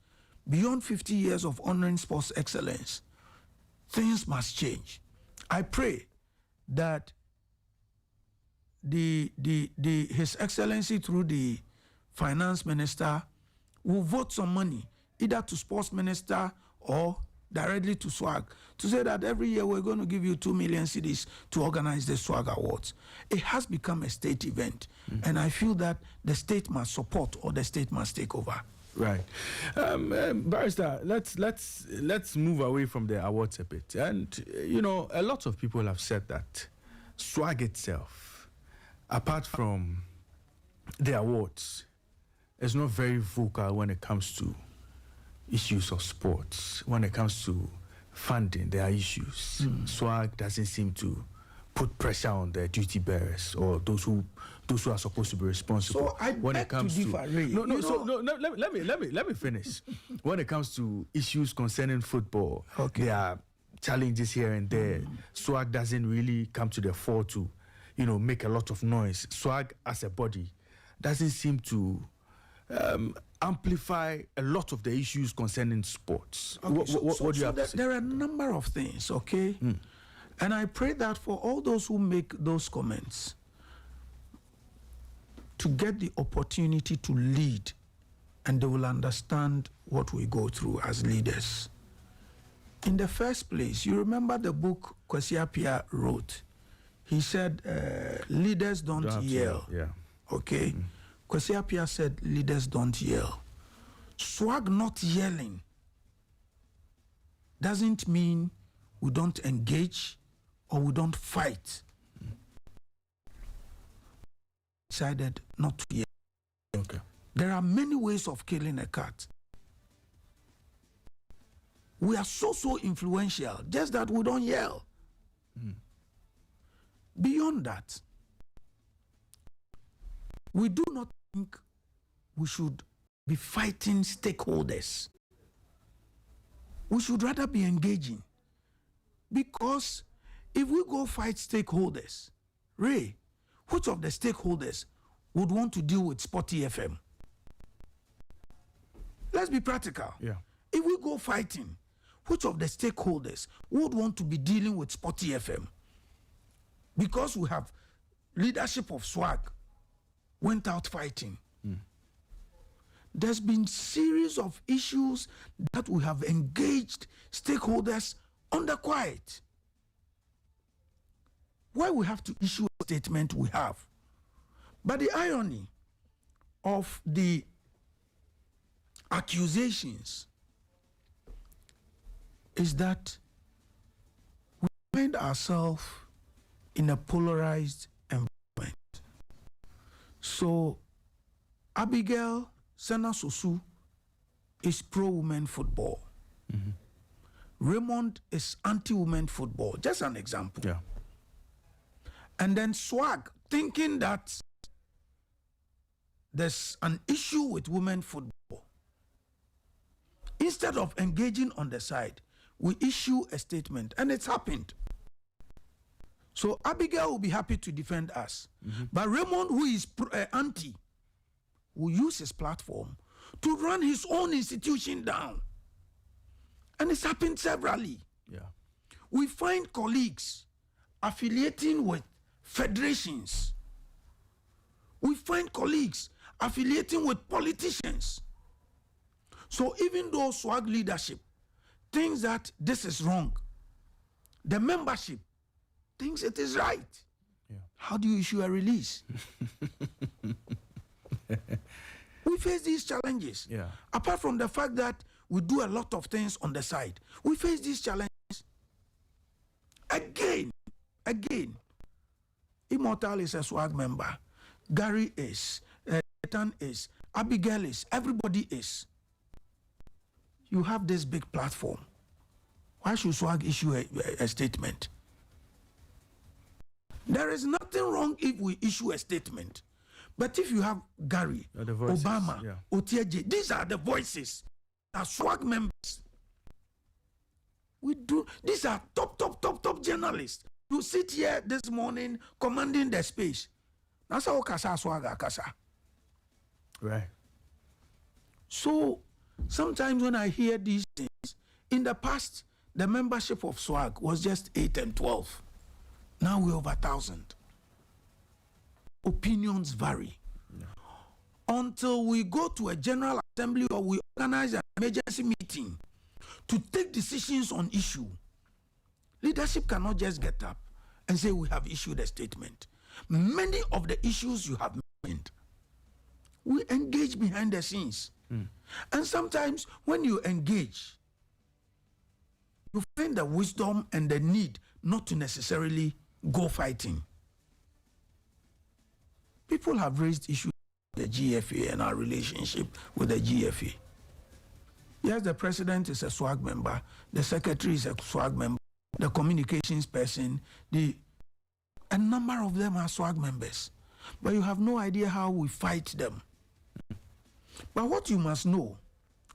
Beyond 50 years of honoring sports excellence, things must change. I pray that His Excellency through the Finance Minister will vote some money either to Sports Minister or directly to SWAG to say that every year we're going to give you 2 million cedis to organize the SWAG Awards. It has become a state event, and I feel that the state must support or the state must take over. Right. Barrister, let's move away from the awards a bit. And, you know, a lot of people have said that SWAG itself, apart from the awards, is not very vocal when it comes to issues of sports. When it comes to funding, there are issues. SWAG doesn't seem to put pressure on the duty bearers or those who are supposed to be responsible. So I when it comes to let me finish. When it comes to issues concerning football, there are challenges here and there. SWAG doesn't really come to the fore to, make a lot of noise. SWAG as a body doesn't seem to amplify a lot of the issues concerning sports. Okay, what do you have to say? There are a number of things, okay? And I pray that for all those who make those comments to get the opportunity to lead, and they will understand what we go through as leaders. In the first place, you remember the book Kwesi Appiah wrote. He said, leaders don't yell. Yeah. Okay? Kwesi Appiah said, leaders don't yell. SWAG not yelling doesn't mean we don't engage or we don't fight. Decided not to yell. Okay. There are many ways of killing a cat. We are so influential, just that we don't yell. Beyond that, We do not think we should be fighting stakeholders. We should rather be engaging. Because if we go fight stakeholders, Ray, which of the stakeholders would want to deal with Sporty FM? Let's be practical. Yeah. If we go fighting, which of the stakeholders would want to be dealing with Sporty FM? Because we have leadership of SWAG went out fighting. There's been series of issues that we have engaged stakeholders on the quiet. Where we have to issue a statement, we have. But the irony of the accusations is that we find ourselves in a polarized environment. So Abigail Sena Sosu is pro-women football. Raymond is anti-women football. Just an example. Yeah. And then SWAG, thinking that there's an issue with women football, instead of engaging on the side, we issue a statement, and it's happened. So Abigail will be happy to defend us. But Raymond, who is anti, will use his platform to run his own institution down. And it's happened severally. Yeah. We find colleagues affiliating with federations. We find colleagues affiliating with politicians. So even though SWAG leadership thinks that this is wrong, the membership thinks it is right. Yeah. How do you issue a release? We face these challenges. Yeah. Apart from the fact that we do a lot of things on the side, we face these challenges. Again. Immortal is a SWAG member. Gary is. Ethan is. Abigail is. Everybody is. You have this big platform. Why should SWAG issue a statement? There is nothing wrong if we issue a statement. But if you have Gary, voices, Obama, yeah. Otieje, these are the voices as SWAG members. We do. These are top journalists. You sit here this morning commanding the space. That's how Kasa SWAG Kasa. Right. So sometimes when I hear these things, in the past, the membership of SWAG was just 8 and 12. Now we're over 1,000. Opinions vary. Yeah. Until we go to a general assembly or we organize an emergency meeting to take decisions on issue, leadership cannot just get up and say we have issued a statement. Many of the issues you have mentioned, we engage behind the scenes. And sometimes when you engage, you find the wisdom and the need not to necessarily go fighting. People have raised issues with the GFA and our relationship with the GFA. Yes, the president is a SWAG member, the secretary is a SWAG member, the communications person, a number of them are SWAG members. But you have no idea how we fight them. But what you must know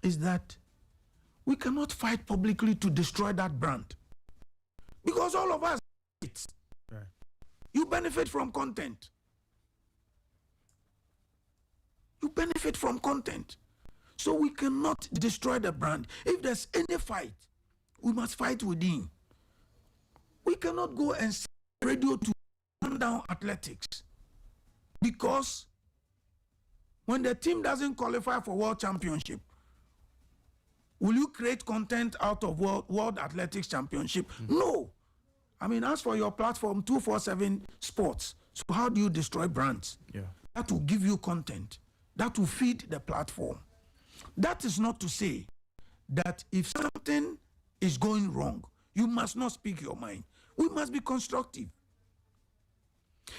is that we cannot fight publicly to destroy that brand. Because all of us, Right. You benefit from content. You benefit from content. So we cannot destroy the brand. If there's any fight, we must fight within. We cannot go and say radio to run down athletics. Because when the team doesn't qualify for World Championship, will you create content out of World Athletics Championship? No. I mean, as for your platform, 247 Sports, so how do you destroy brands? Yeah. That will give you content. That will feed the platform. That is not to say that if something is going wrong, you must not speak your mind. We must be constructive.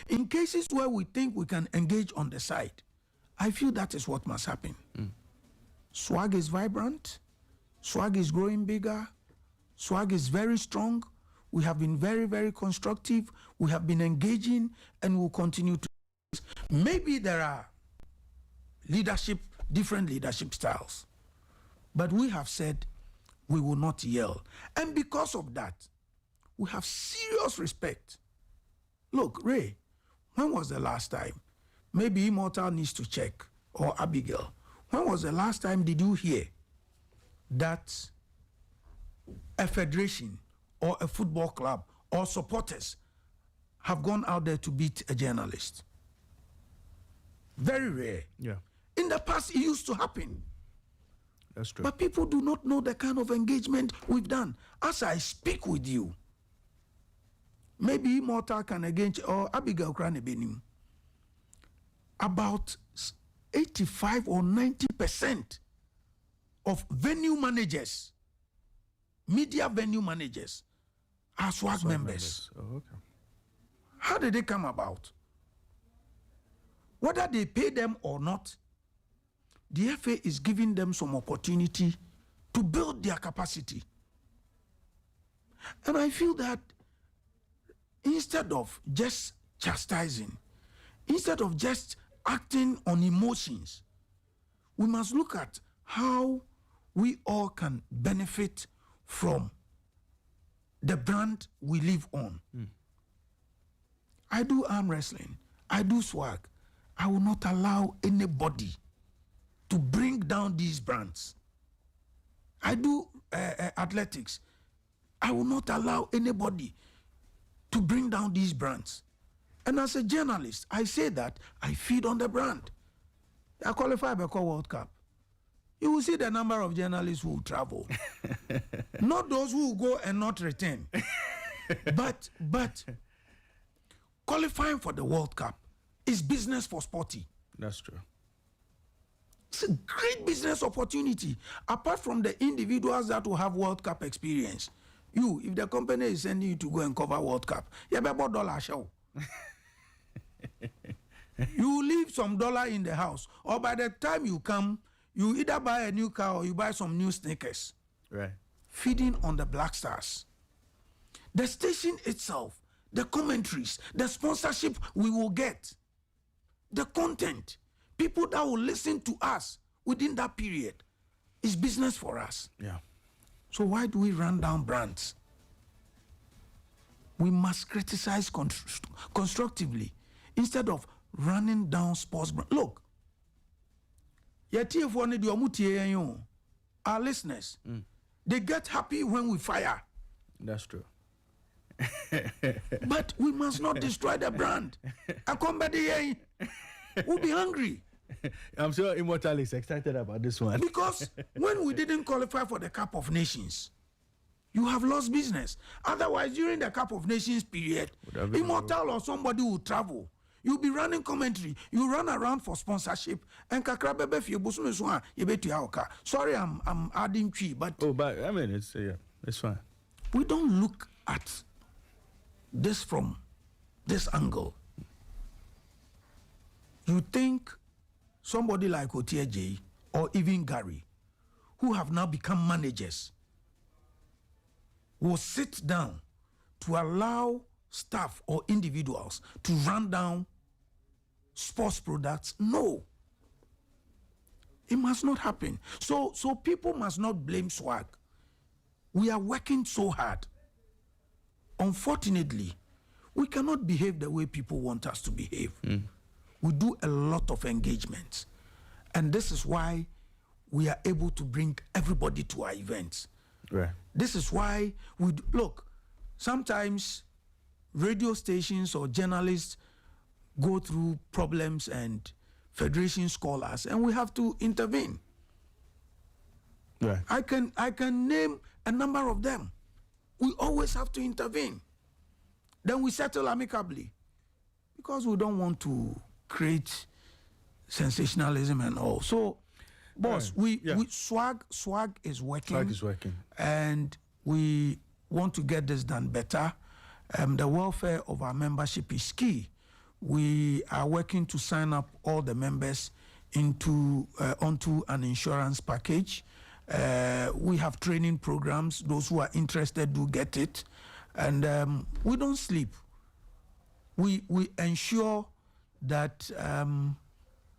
In cases where we think we can engage on the side, I feel that is what must happen. SWAG is vibrant. SWAG is growing bigger. SWAG is very strong. We have been very, very constructive. We have been engaging and will continue to. Maybe there are different leadership styles, but we have said we will not yell. And because of that, we have serious respect. Look, Ray, when was the last time? Maybe Immortal needs to check, or Abigail. When was the last time did you hear that a federation or a football club or supporters have gone out there to beat a journalist? Very rare. Yeah. In the past, it used to happen. That's true. But people do not know the kind of engagement we've done. As I speak with you, maybe Immortal can again, or Abigail Kranebenim, about 85 or 90% of venue managers, media venue managers, are SWAG members. Oh, okay. How did they come about? Whether they pay them or not, the FA is giving them some opportunity to build their capacity. And I feel that instead of just chastising, instead of just acting on emotions, we must look at how we all can benefit from the brand we live on. I do arm wrestling, I do SWAG. I will not allow anybody to bring down these brands. I do athletics. I will not allow anybody to bring down these brands. And as a journalist, I say that I feed on the brand. I qualify for World Cup. You will see the number of journalists who will travel. Not those who will go and not return. But qualifying for the World Cup is business for Sporty. That's true. It's a great business opportunity. Apart from the individuals that will have World Cup experience, you, if the company is sending you to go and cover World Cup, you have about $1 show. You leave some dollar in the house, or by the time you come, you either buy a new car or you buy some new sneakers. Right. Feeding on the Black Stars. The station itself, the commentaries, the sponsorship we will get, the content, people that will listen to us within that period is business for us. Yeah. So why do we run down brands? We must criticize constructively instead of running down sports brands. Look, our listeners, they get happy when we fire. That's true. But we must not destroy the brand. We'll be hungry. I'm sure Immortal is excited about this one. Because when we didn't qualify for the Cup of Nations, you have lost business. Otherwise, during the Cup of Nations period, Immortal or somebody will travel. You'll be running commentary. You run around for sponsorship. And sorry, I'm adding tree, but I mean, it's fine. We don't look at this from this angle. You think somebody like Otieje or even Gary, who have now become managers, will sit down to allow staff or individuals to run down sports products? No. It must not happen. So people must not blame SWAG. We are working so hard. Unfortunately, we cannot behave the way people want us to behave. We do a lot of engagements. And this is why we are able to bring everybody to our events. Right. This is why look, sometimes radio stations or journalists go through problems and federations call us and we have to intervene. Right. I can name a number of them. We always have to intervene. Then we settle amicably because we don't want to create sensationalism and all. So, boss, SWAG is working. SWAG is working. And we want to get this done better. The welfare of our membership is key. We are working to sign up all the members onto an insurance package. We have training programs. Those who are interested do get it. And we don't sleep. We ensure that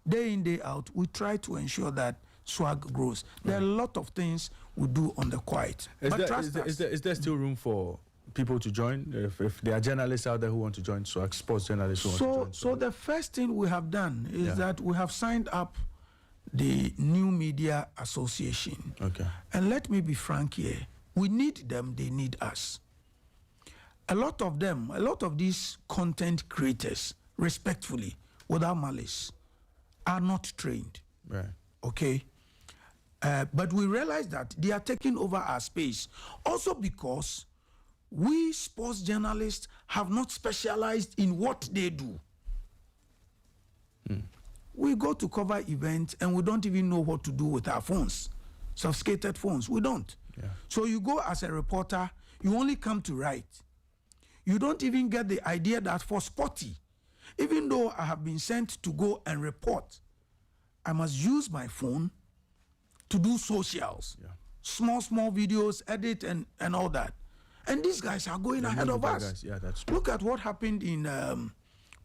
day in, day out, we try to ensure that swag grows. There are a lot of things we do on the quiet. Is there still room for people to join? If there are journalists out there who want to join swag, sports journalists who want to join? So the first thing we have done is that we have signed up the New Media Association. Okay. And let me be frank here. We need them, they need us. A lot of these content creators, respectfully, without malice, are not trained. Right. Okay? But we realize that they are taking over our space. Also because we sports journalists have not specialized in what they do. We go to cover events and we don't even know what to do with our phones. Sophisticated phones, we don't. Yeah. So you go as a reporter, you only come to write. You don't even get the idea that for sporty, even though I have been sent to go and report, I must use my phone to do socials. Yeah. Small videos, edit and all that. And these guys are going ahead of us. Guys. Yeah, that's true. Look at what happened in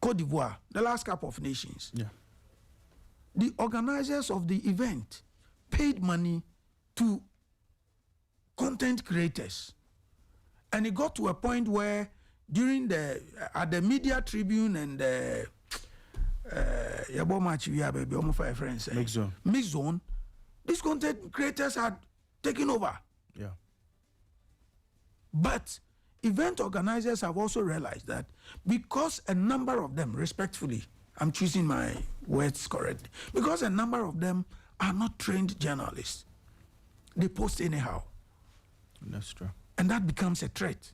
Cote d'Ivoire, the last Cup of Nations. Yeah. The organizers of the event paid money to content creators. And it got to a point where during at the media tribune and the mix zone, these content creators had taken over. Yeah. But event organizers have also realized that because a number of them, respectfully, I'm choosing my words correctly, because a number of them are not trained journalists, they post anyhow. That's true. And that becomes a threat.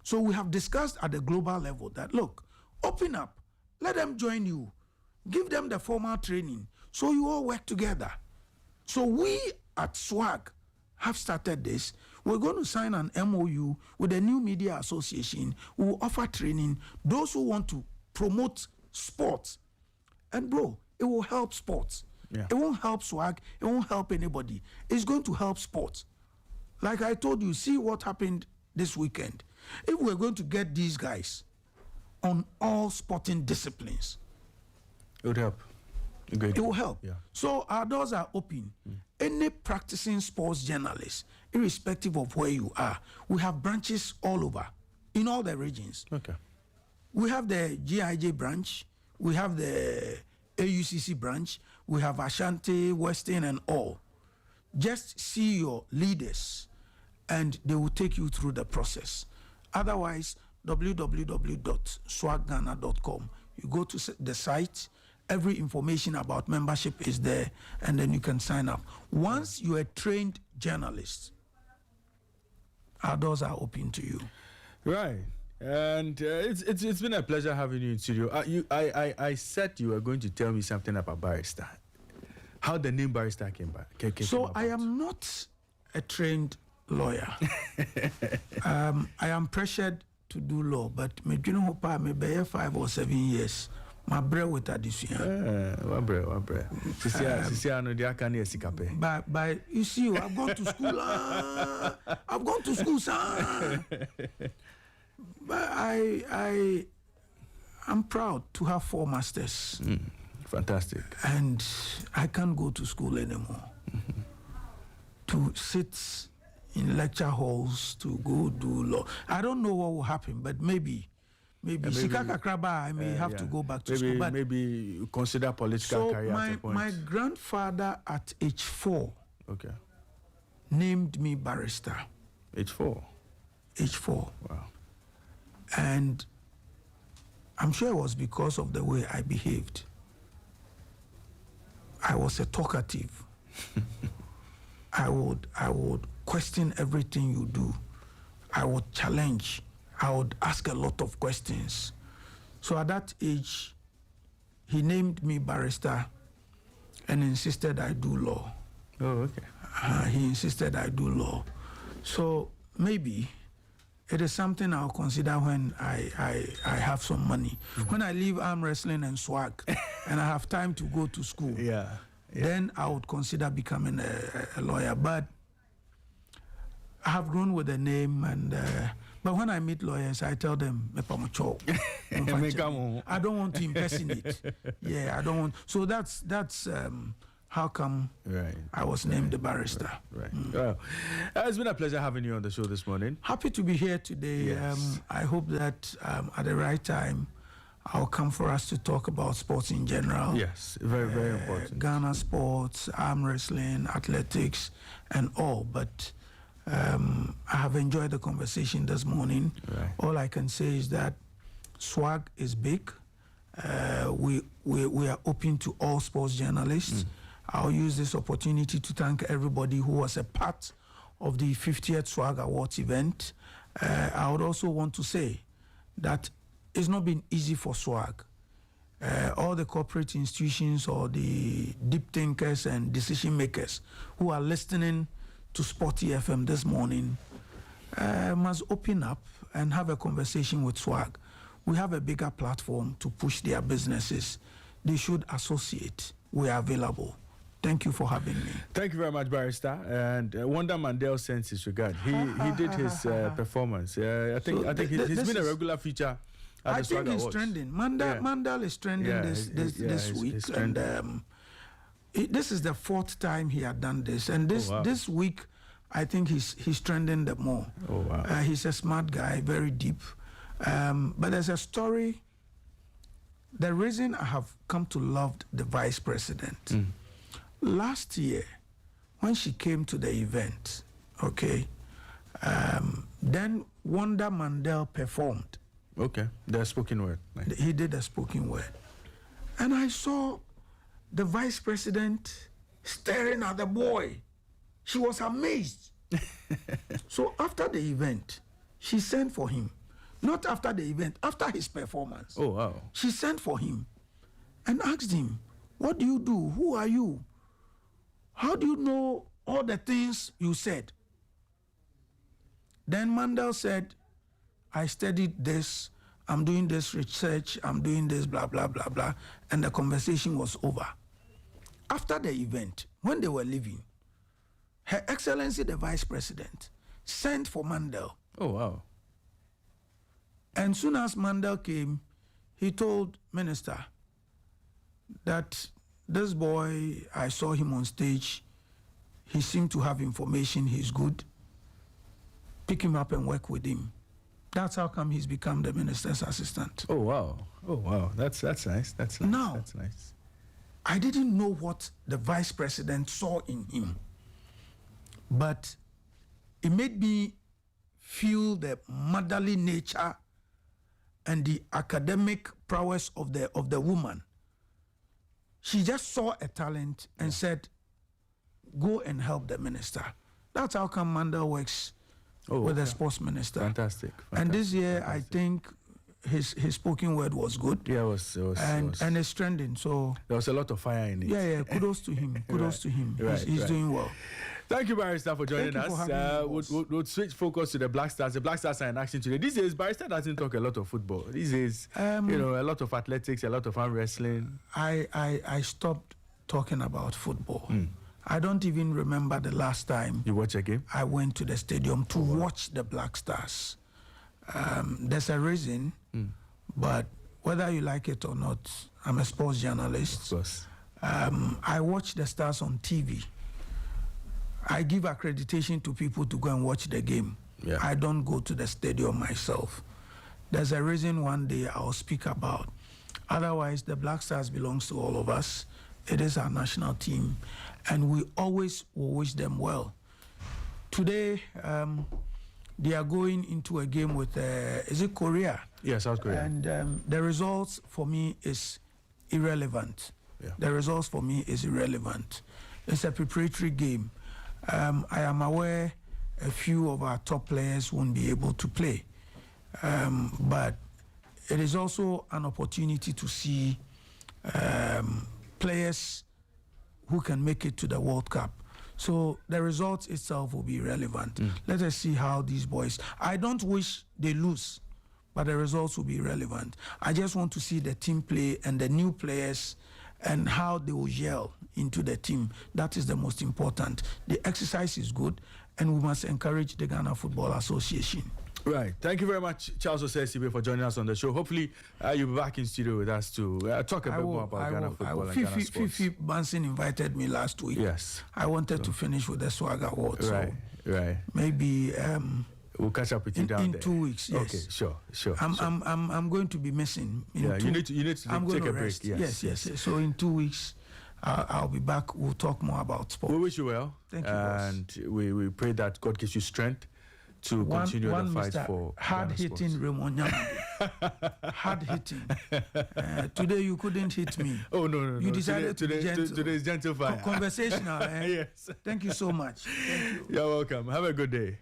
So we have discussed at the global level that, look, open up, let them join you, give them the formal training, so you all work together. So we at SWAG have started this. We're going to sign an MOU with the New Media Association who will offer training those who want to promote sports. And bro, it will help sports. Yeah. It won't help SWAG, it won't help anybody. It's going to help sports. Like I told you, see what happened this weekend. If we're going to get these guys on all sporting disciplines, it would help. Agreed. It will help. Yeah. So our doors are open. Any practicing sports journalist, irrespective of where you are, we have branches all over, in all the regions. Okay. We have the GIJ branch, we have the AUCC branch, we have Ashanti, Western, and all. Just see your leaders, and they will take you through the process. Otherwise, www.swagghana.com. You go to the site, every information about membership is there, and then you can sign up. Once you're a trained journalist, our doors are open to you. Right. And it's been a pleasure having you in studio. I said you were going to tell me something about Barrister. How the name Barrister came back. So I am not a trained lawyer. I am pressured to do law, but me 5 or 7 years. My bread with addition. What bread? But you see, I've gone to school. I've gone to school, sir. But I'm proud to have 4 masters. Fantastic. And I can't go to school anymore. To sit in lecture halls, to go do law. I don't know what will happen, but maybe I may have to go back to school. But maybe consider political career at a point. My grandfather at age 4 named me Barrister. Age 4? Age 4. Wow. And I'm sure it was because of the way I behaved. I was a talkative. I would question everything you do. I would challenge. I would ask a lot of questions. So at that age, he named me Barrister and insisted I do law. Oh, okay. He insisted I do law. So maybe it is something I'll consider when I have some money. When I leave Armwrestling and SWAG and I have time to go to school, then I would consider becoming a lawyer. But I have grown with the name, and But when I meet lawyers, I tell them, I don't want to impersonate. Yeah, I don't want. So that's how come I was named the barrister. Right. Well, it's been a pleasure having you on the show this morning. Happy to be here today. Yes. I hope that at the right time, I'll come for us to talk about sports in general. Yes, very, very important. Ghana sports, arm wrestling, athletics, and all. But I have enjoyed the conversation this morning. Right. All I can say is that SWAG is big. We are open to all sports journalists. I'll use this opportunity to thank everybody who was a part of the 50th SWAG Awards event. I would also want to say that it's not been easy for SWAG. All the corporate institutions or the deep thinkers and decision makers who are listening to Sporty FM this morning must open up and have a conversation with SWAG. We have a bigger platform to push their businesses. They should associate. We are available. Thank you for having me. Thank you very much, Barrister. And Wanda Mandel sends his regard. He did his performance. I think he's been a regular feature at the SWAG Awards. He's trending. Mandel is trending this week. He's and this is the 4th time he had done this. And this week, I think he's trending the more. Oh, wow. He's a smart guy, very deep. But there's a story. The reason I have come to love the vice president, last year, when she came to the event, then Wanda Mandel performed. Okay, the spoken word. Nice. He did a spoken word. And I saw the vice president staring at the boy. She was amazed. So after the event, she sent for him. Not after the event, after his performance. Oh, wow. She sent for him and asked him, what do you do? Who are you? How do you know all the things you said? Then Mandel said, I studied this, I'm doing this research, I'm doing this, blah, blah, blah, blah. And the conversation was over. After the event, when they were leaving, Her Excellency the Vice President sent for Mandel. Oh, wow. And soon as Mandel came, he told Minister that this boy, I saw him on stage, he seemed to have information, he's good. Pick him up and work with him. That's how come he's become the minister's assistant. Oh, wow. Oh, wow. That's nice. That's nice. Now, that's nice. I didn't know what the vice president saw in him, but it made me feel the motherly nature and the academic prowess of the woman. She just saw a talent and said, go and help the minister. That's how come Mandel works with the sports minister. Fantastic. And this year, I think his spoken word was good. Yeah, it was. And it's trending. So there was a lot of fire in it. Yeah. Kudos to him. Kudos to him. He's doing well. Thank you, Barrister, for joining us. We'll switch focus to the Black Stars. The Black Stars are in action today. These days, Barrister doesn't talk a lot of football. These days, a lot of athletics, a lot of arm wrestling. I stopped talking about football. I don't even remember the last time you watch a game. I went to the stadium to watch the Black Stars. There's a reason, but whether you like it or not, I'm a sports journalist. Of course. I watch the Stars on TV. I give accreditation to people to go and watch the game. Yeah. I don't go to the stadium myself. There's a reason one day I'll speak about. Otherwise, the Black Stars belongs to all of us. It is our national team, and we always will wish them well. Today, they are going into a game with, is it Korea? Yeah, South Korea. And the results for me is irrelevant. Yeah. The results for me is irrelevant. It's a preparatory game. I am aware a few of our top players won't be able to play. But it is also an opportunity to see players who can make it to the World Cup. So the results itself will be irrelevant. Let us see how these boys... I don't wish they lose, but the results will be irrelevant. I just want to see the team play and the new players and how they will gel into the team. That is the most important. The exercise is good, and we must encourage the Ghana Football Association. Right. Thank you very much, Charles Osesibe, for joining us on the show. Hopefully, you'll be back in studio with us to talk a bit more about Ghana football and Ghana sports. Fifi Banson invited me last week. Yes. I wanted to finish with the Swag Award. Right. So right. Maybe we'll catch up with you down in there. 2 weeks. Yes. Okay. Sure. I'm going to be missing. You need to take a break. Yes. So in 2 weeks, I'll be back. We'll talk more about sports. We wish you well. Thank you, and we pray that God gives you strength to continue the fight Mr. for hard-hitting Raymond. Hard-hitting. Today you couldn't hit me. Oh, no. You decided today's gentle fire. Conversational. Yes. Thank you so much. Thank you. You're welcome. Have a good day.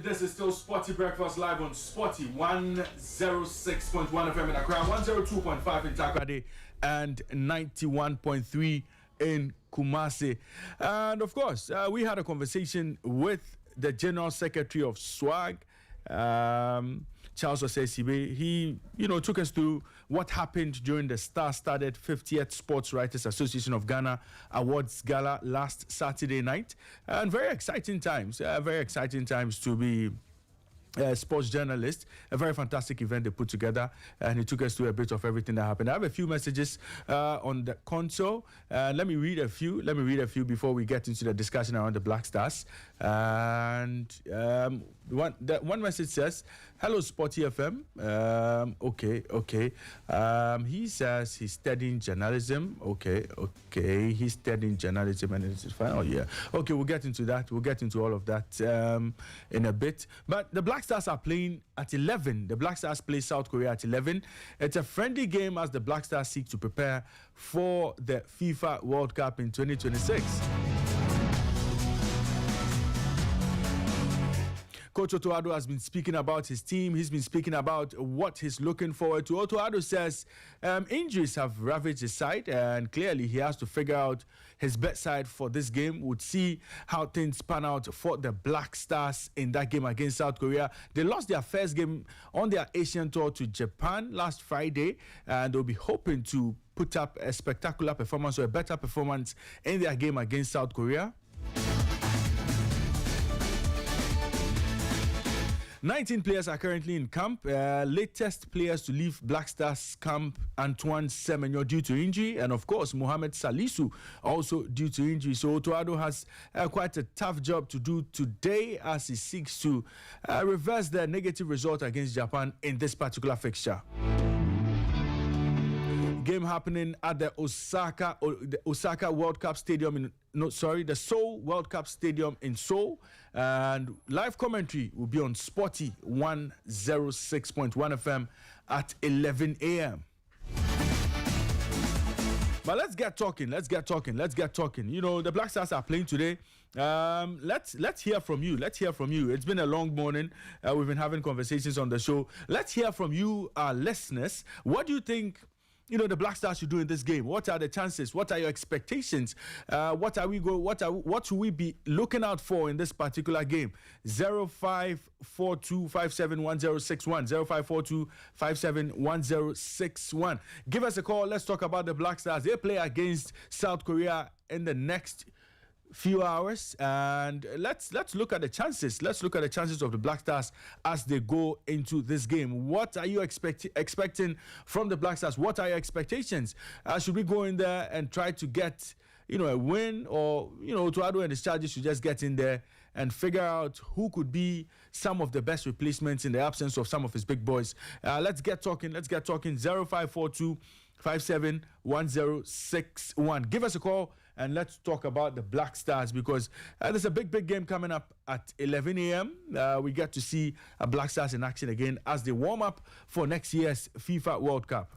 This is still Sporty Breakfast live on Sporty 106.1 FM in Accra, 102.5 in Takoradi, and 91.3 in Kumasi. And of course, we had a conversation with the General Secretary of SWAG, Charles Osesibe. He, took us through what happened during the star-studded 50th Sports Writers Association of Ghana Awards Gala last Saturday night. And very exciting times to be a sports journalist. A very fantastic event they put together, and he took us through a bit of everything that happened. I have a few messages on the console. Let me read a few before we get into the discussion around the Black Stars. And one message says, "Hello, Sporty FM." Okay. He says he's studying journalism. Okay. He's studying journalism, and it's fine. Oh yeah. Okay, we'll get into that. We'll get into all of that in a bit. But the Black Stars are playing at 11. The Black Stars play South Korea at 11. It's a friendly game as the Black Stars seek to prepare for the FIFA World Cup in 2026. Coach Otto Addo has been speaking about his team. He's been speaking about what he's looking forward to. Otto Addo says injuries have ravaged his side, and clearly he has to figure out his best side for this game. We'll see how things pan out for the Black Stars in that game against South Korea. They lost their first game on their Asian tour to Japan last Friday, and they'll be hoping to put up a spectacular performance or a better performance in their game against South Korea. 19 players are currently in camp. Latest players to leave Black Stars camp: Antoine Semenyo due to injury, and of course Mohamed Salisu also due to injury. So Otto Addo has quite a tough job to do today as he seeks to reverse the negative result against Japan in this particular fixture. Game happening at the Osaka World Cup Stadium the Seoul World Cup Stadium in Seoul, and live commentary will be on Sporty 106.1 FM at 11 a.m. But let's get talking. The Black Stars are playing today. Let's hear from you. It's been a long morning. We've been having conversations on the show. Let's hear from you, our listeners. What do you think the Black Stars should do in this game? What are the chances? What are your expectations? What should we be looking out for in this particular game? 0542571061, 0542571061. Give us a call. Let's talk about the Black Stars. They play against South Korea in the next few hours, and let's look at the chances. Let's look at the chances of the Black Stars as they go into this game. What are you expecting from the Black Stars? What are your expectations? Should we go in there and try to get a win, or Otto Addo and his charges should just get in there and figure out who could be some of the best replacements in the absence of some of his big boys? Let's get talking. 0542571061. Give us a call and let's talk about the Black Stars, because there's a big game coming up at 11 a.m. We get to see Black Stars in action again as they warm up for next year's FIFA World Cup.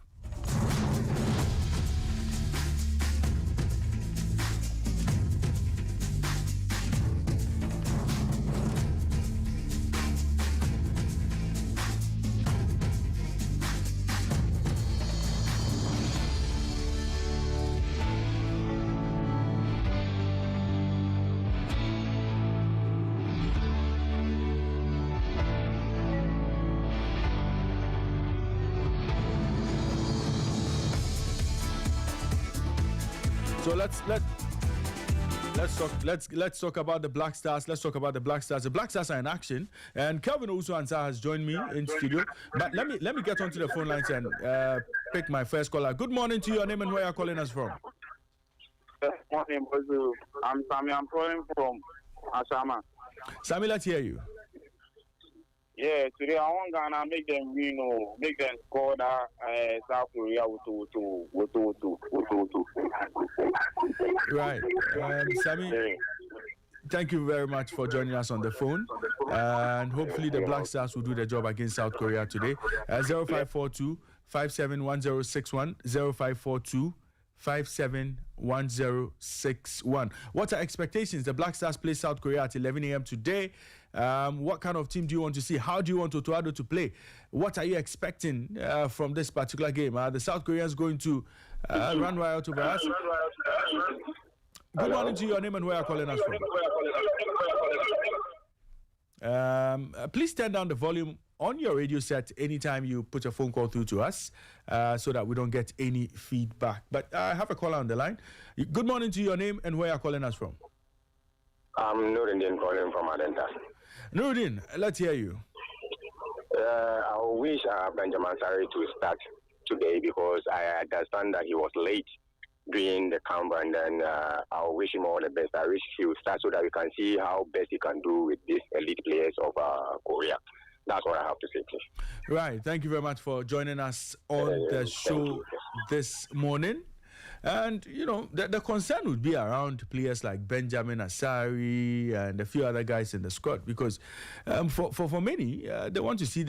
So let's talk about the Black Stars. Let's talk about the Black Stars. The Black Stars are in action, and Kelvin Usu-Ansah has joined me in studio. But let me get onto the phone lines and pick my first caller. Good morning to your name and where you're calling us from. Good morning, Bozu. I'm Sammy. I'm calling from Asama. Sammy, let's hear you. Yeah, today I want Ghana make them make them score that South Korea with 2-2. Right, Sammy. Yeah. Thank you very much for joining us on the phone, and hopefully the Black Stars will do their job against South Korea today. 0542 571061 0542 571061. What are expectations? The Black Stars play South Korea at 11 a.m. today. What kind of team do you want to see? How do you want Otoado to play? What are you expecting from this particular game? Are the South Koreans going to run wild over us? Good morning to your name and where you're calling us from. Please turn down the volume on your radio set anytime you put a phone call through to us so that we don't get any feedback. But I have a caller on the line. Good morning to your name and where you're calling us from. I'm Nuruddin calling from Adenta. Nuruddin, let's hear you. I wish Benjamin Sari to start today because I understand that he was late during the camp, and then I wish him all the best. I wish he will start so that we can see how best he can do with these elite players of Korea. That's what I have to say, please. Right. Thank you very much for joining us on the show this morning. And, you know, the concern would be around players like Benjamin Asari and a few other guys in the squad because for many, they want to see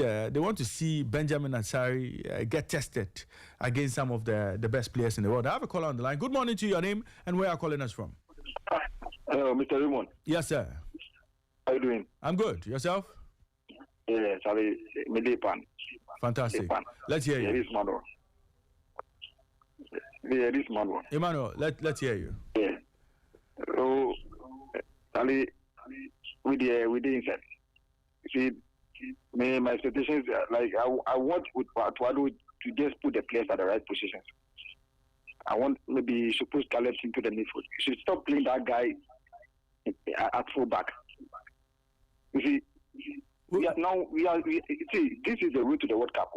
Benjamin Asari get tested against some of the best players in the world. I have a caller on the line. Good morning to your name and where are you calling us from? Hello, Mr. Raymond. Yes, sir. How are you doing? I'm good. Yourself? Yeah, sorry, Medipan. Fantastic. Let's hear you. This man. Emmanuel, let's hear you. Yeah. So, Ali, with the inside. See, my expectations like I want Tuado to just put the players at the right positions. I want maybe you should push Caleb into the midfield. You should stop playing that guy at full back. You see, this is the route to the World Cup.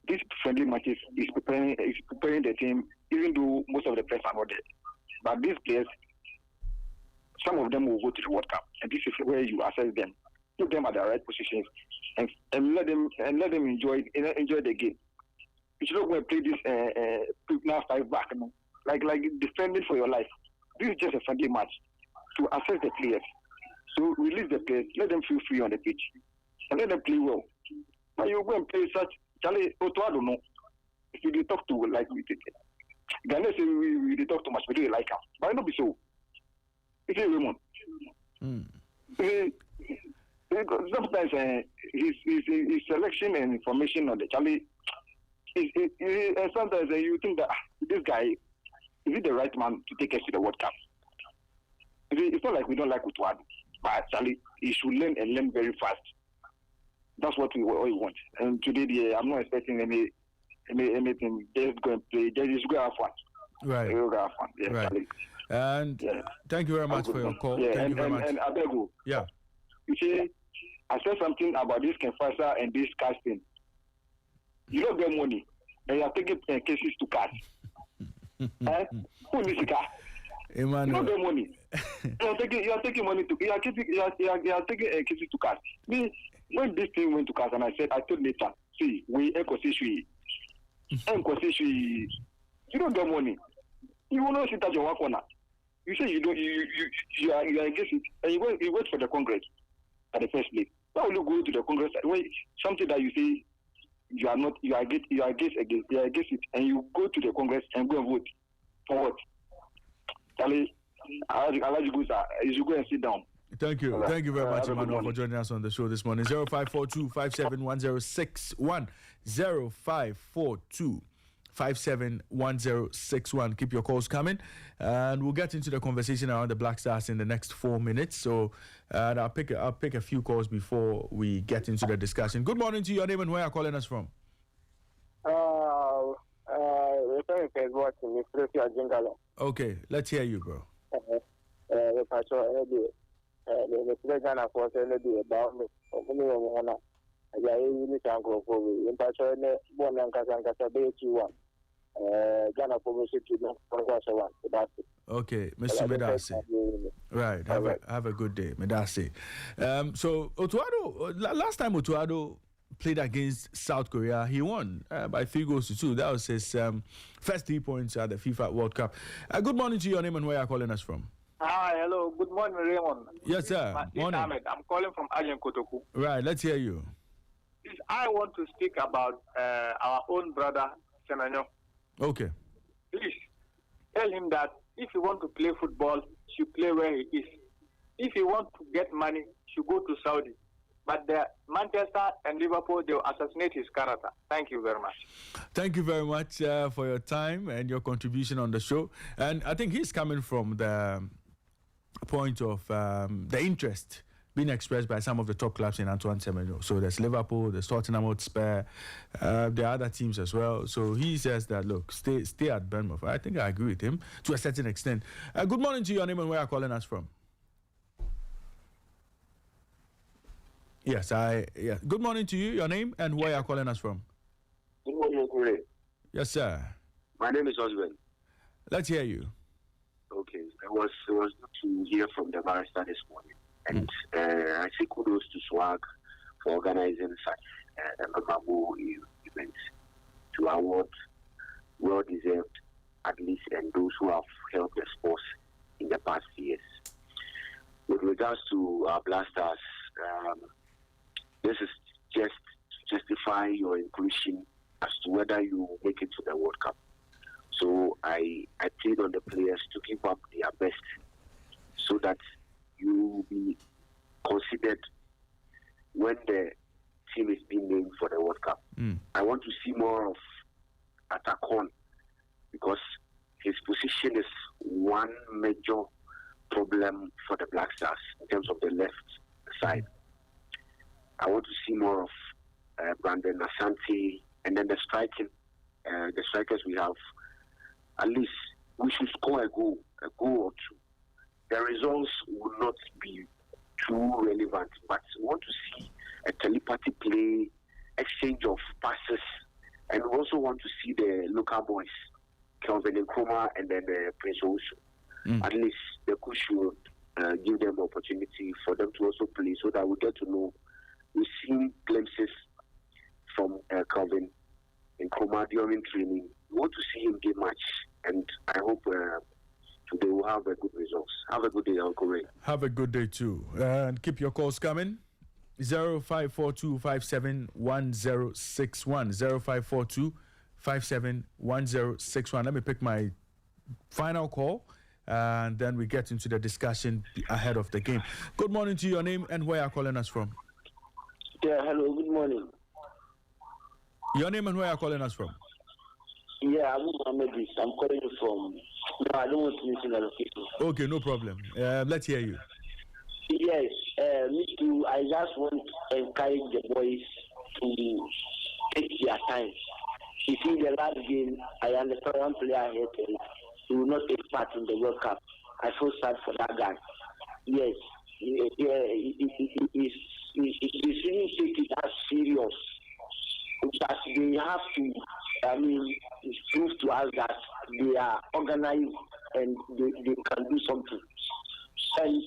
This friendly matches is preparing the team, even though most of the players are not there. But these players, some of them will go to the World Cup, and this is where you assess them, put them at the right positions, and let them enjoy the game. You should not go and play this now 5 back, like defending for your life. This is just a friendly match to assess the players. So release the players, let them feel free on the pitch, and let them play well. But you go and play such. Charlie, I don't know. If you talk to like we did, Ghana say we talk too much, we really like him. But I don't be so. It's a Raymond. Sometimes his selection and information on the Charlie. Sometimes you think that this guy is he the right man to take us to the World Cup? It's not like we don't like Utuadu, but Charlie, he should learn and learn very fast. That's what we want. And today, I'm not expecting anything. Just go and play. Just go have fun. Right. Go have fun. Yeah, right. And thank you very much for your call. Yeah, thank you very much. And Abego. Yeah. You see, I said something about this Kenfasa and this casting. You don't get money, and you are taking cases to cash. Who needs a car? Emmanuel. You don't get money. you are taking money to. You are taking cases to cash. When this thing went to cash, and I told Nathan, see, we you don't get money. You will not sit at your one corner. You say you are against it, and you wait for the Congress at the first place. Why will you go to the Congress when something that you say you are against it, and you go to the Congress and go and vote for what? Charlie, you should go and sit down. Thank you. Thank you very much, Emmanuel, for joining us on the show this morning. 0542 571061 0542 571061. Keep your calls coming, and we'll get into the conversation around the Black Stars in the next 4 minutes. So I'll pick a few calls before we get into the discussion. Good morning to your name and where are you calling us from? I'm first watching me through your jingle. Okay, let's hear you, bro. If I saw any the Ghana force any about me, I really can't go for me. In fact, one and Casanca Bay 2-1. Ghana for me, that's it. Okay, Mr. Medasi. Right, have a good day, Medasi. So Otuado, last time Otuado played against South Korea, he won by 3-2. That was his first 3 points at the FIFA World Cup. Good morning to your name and where you're calling us from. Hi, hello. Good morning, Raymond. Yes, sir. Morning. Ahmed. I'm calling from Ajen Kotoku. Right, let's hear you. I want to speak about our own brother, Semenyo. Okay. Please, tell him that if he want to play football, he should play where he is. If he want to get money, he should go to Saudi. But the Manchester and Liverpool, they will assassinate his character. Thank you very much. Thank you very much for your time and your contribution on the show. And I think he's coming from the point of the interest being expressed by some of the top clubs in Antoine Semenyo. So there's Liverpool, there's Tottenham Hotspur, there are other teams as well. So he says that, look, stay at Bournemouth. I think I agree with him to a certain extent. Good morning to your name and where are you calling us from? Yes, Good morning to you, your name and where are you calling us from? Good morning, Kirin. Yes, sir. My name is Osman. Let's hear you. Okay, it was good to hear from the barrister this morning. And I say kudos to SWAG for organizing such a memorable event to award well-deserved athletes and those who have helped the sports in the past years. With regards to our Blasters, this is just to justify your inclusion as to whether you make it to the World Cup. So I plead on the players to keep up their best so that you will be considered when the team is being named for the World Cup. I want to see more of Atakon because his position is one major problem for the Black Stars in terms of the left side. I want to see more of Brandon Asante and then the striking. The strikers we have, at least we should score a goal or two. The results will not be too relevant, but we want to see a telepathy play, exchange of passes, and we also want to see the local boys, Kelvin Nkrumah and then Prince Osu. At least the coach should give them opportunity for them to also play so that we get to know. We've seen glimpses from Kelvin Nkrumah during training. We want to see him game match, and I hope today we'll have a good results. Have a good day, Uncle Ray. Have a good day too. And keep your calls coming. 0542571061. 0542571061. Let me pick my final call, and then we get into the discussion ahead of the game. Good morning to your name and where are you calling us from? Yeah, hello, good morning. Your name and where are you calling us from? Yeah, I'm Mohammed. I'm calling you from. No, I don't want to listen to people. Okay, no problem. Let's hear you. Yes, me too. I just want to encourage the boys to take their time. You see, the last game, I understand one player here, he will not take part in the World Cup. I feel sad for that guy. Yes, he shouldn't take it as serious. But they have to, prove to us that they are organized and they can do something. And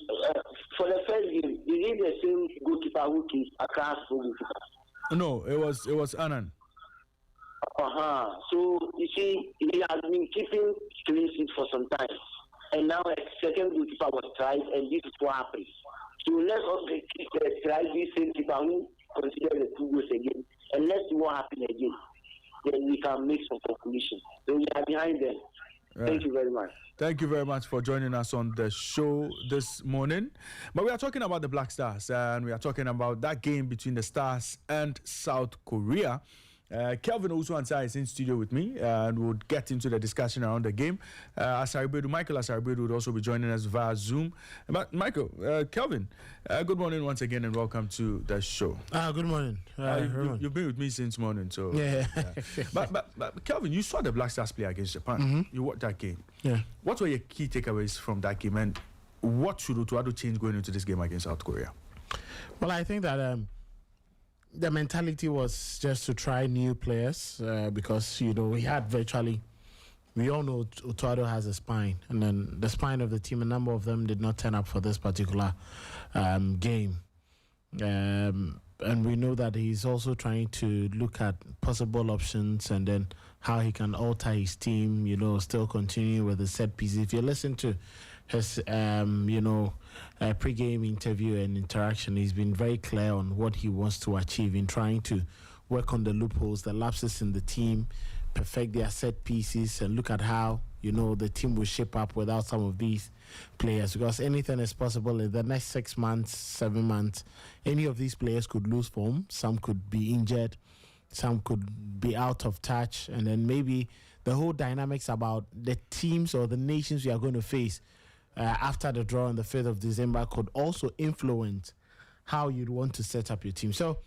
for the first game, is it the same goalkeeper who keeps across the goalkeeper? No, it was Annan. So you see, he has been keeping clean sheet for some time, and now a second goalkeeper was tried, and this is what happened. So let's also try this same keeper who consider the 2 goals again, and let's see what happens again. Then we can make some conclusion. So we are behind them. Right. Thank you very much. Thank you very much for joining us on the show this morning. But we are talking about the Black Stars, and we are talking about that game between the Stars and South Korea. Kelvin also is in studio with me, and we'll get into the discussion around the game. Michael Asaribedu would also be joining us via Zoom. But Michael, Kelvin, good morning once again, and welcome to the show. Good morning. You've been with me since morning, so yeah. But Kelvin, you saw the Black Stars play against Japan. Mm-hmm. You watched that game. Yeah. What were your key takeaways from that game, and what should Otuado change going into this game against South Korea? Well, I think that the mentality was just to try new players because, we had we all know Otuado has a spine, and then the spine of the team, a number of them did not turn up for this particular game. And we know that he's also trying to look at possible options and then how he can alter his team, still continue with the set pieces. If you listen to his, pre-game interview and interaction, he's been very clear on what he wants to achieve in trying to work on the loopholes, the lapses in the team, perfect their set pieces, and look at how, the team will shape up without some of these players, because anything is possible in the next 6 months, 7 months. Any of these players could lose form, some could be injured, some could be out of touch, and then maybe the whole dynamics about the teams or the nations we are going to face after the draw on the 5th of December could also influence how you'd want to set up your team. So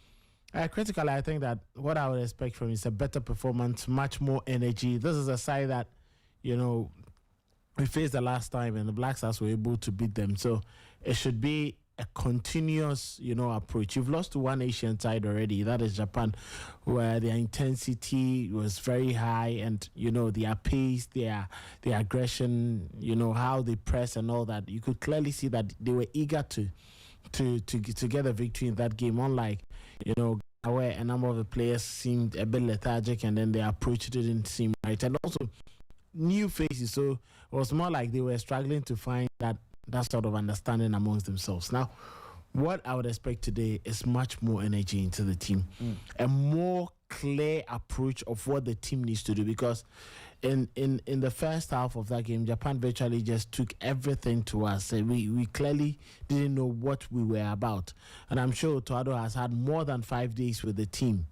critically, I think that what I would expect from is a better performance, much more energy. This is a side that, we faced the last time and the Black Stars were able to beat them. So it should be a continuous, approach. You've lost to one Asian side already, that is Japan, where their intensity was very high, and their pace, their aggression, how they press and all that. You could clearly see that they were eager to get a victory in that game. Unlike, where a number of the players seemed a bit lethargic, and then their approach didn't seem right, and also new faces. So it was more like they were struggling to find that sort of understanding amongst themselves. Now, what I would expect today is much more energy into the team, a more clear approach of what the team needs to do, because in the first half of that game, Japan virtually just took everything to us. We clearly didn't know what we were about, and I'm sure Otuado has had more than 5 days with the team,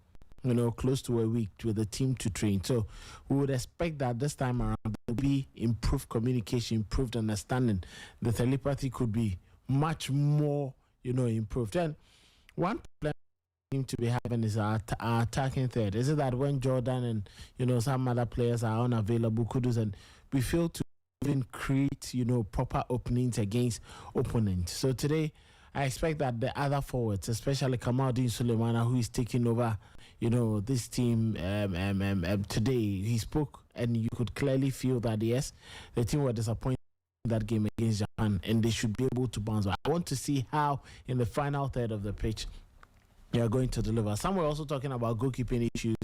close to a week with the team to train. So we would expect that this time around there will be improved communication, improved understanding. The telepathy could be much more, improved. And one problem we seem to be having is our attacking third. Is it that when Jordan and, some other players are unavailable, Kudus, and we fail to even create, proper openings against opponents. So today, I expect that the other forwards, especially Kamaldeen Sulemana, who is taking over, this team today, he spoke, and you could clearly feel that, yes, the team were disappointed in that game against Japan, and they should be able to bounce back. I want to see how, in the final third of the pitch, they are going to deliver. Some were also talking about goalkeeping issues,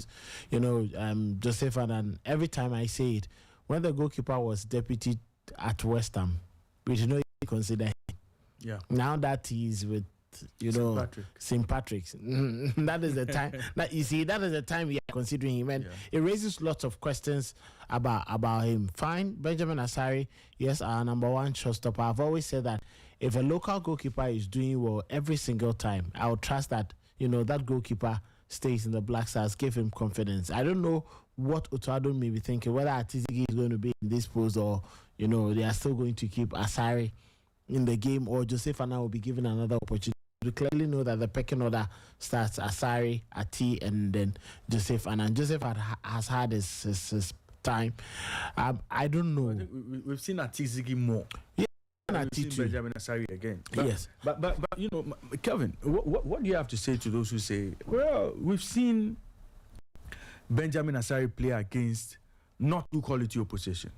Joseph, and every time I say it, when the goalkeeper was deputy at West Ham, we did not even consider him. Yeah. Now that he's with, St. Patrick's, that is the time. That is the time we are considering him, and it raises lots of questions about him. Fine, Benjamin Asari, yes, our number one showstopper. I've always said that if a local goalkeeper is doing well every single time, I would trust that that goalkeeper stays in the Black Stars. Give him confidence. I don't know what Otuado may be thinking, whether Atizigi is going to be in this post, or they are still going to keep Asari in the game, or Joseph Anna will be given another opportunity. We clearly know that the pecking order starts Asari, Ati, and then Joseph Anna. And Joseph has had his time. I don't know. I think we've seen Atizigi more. Yeah, we've seen Benjamin Asari again. Yes. But Kevin, what do you have to say to those who say, well, we've seen Benjamin Asari play against not too quality opposition?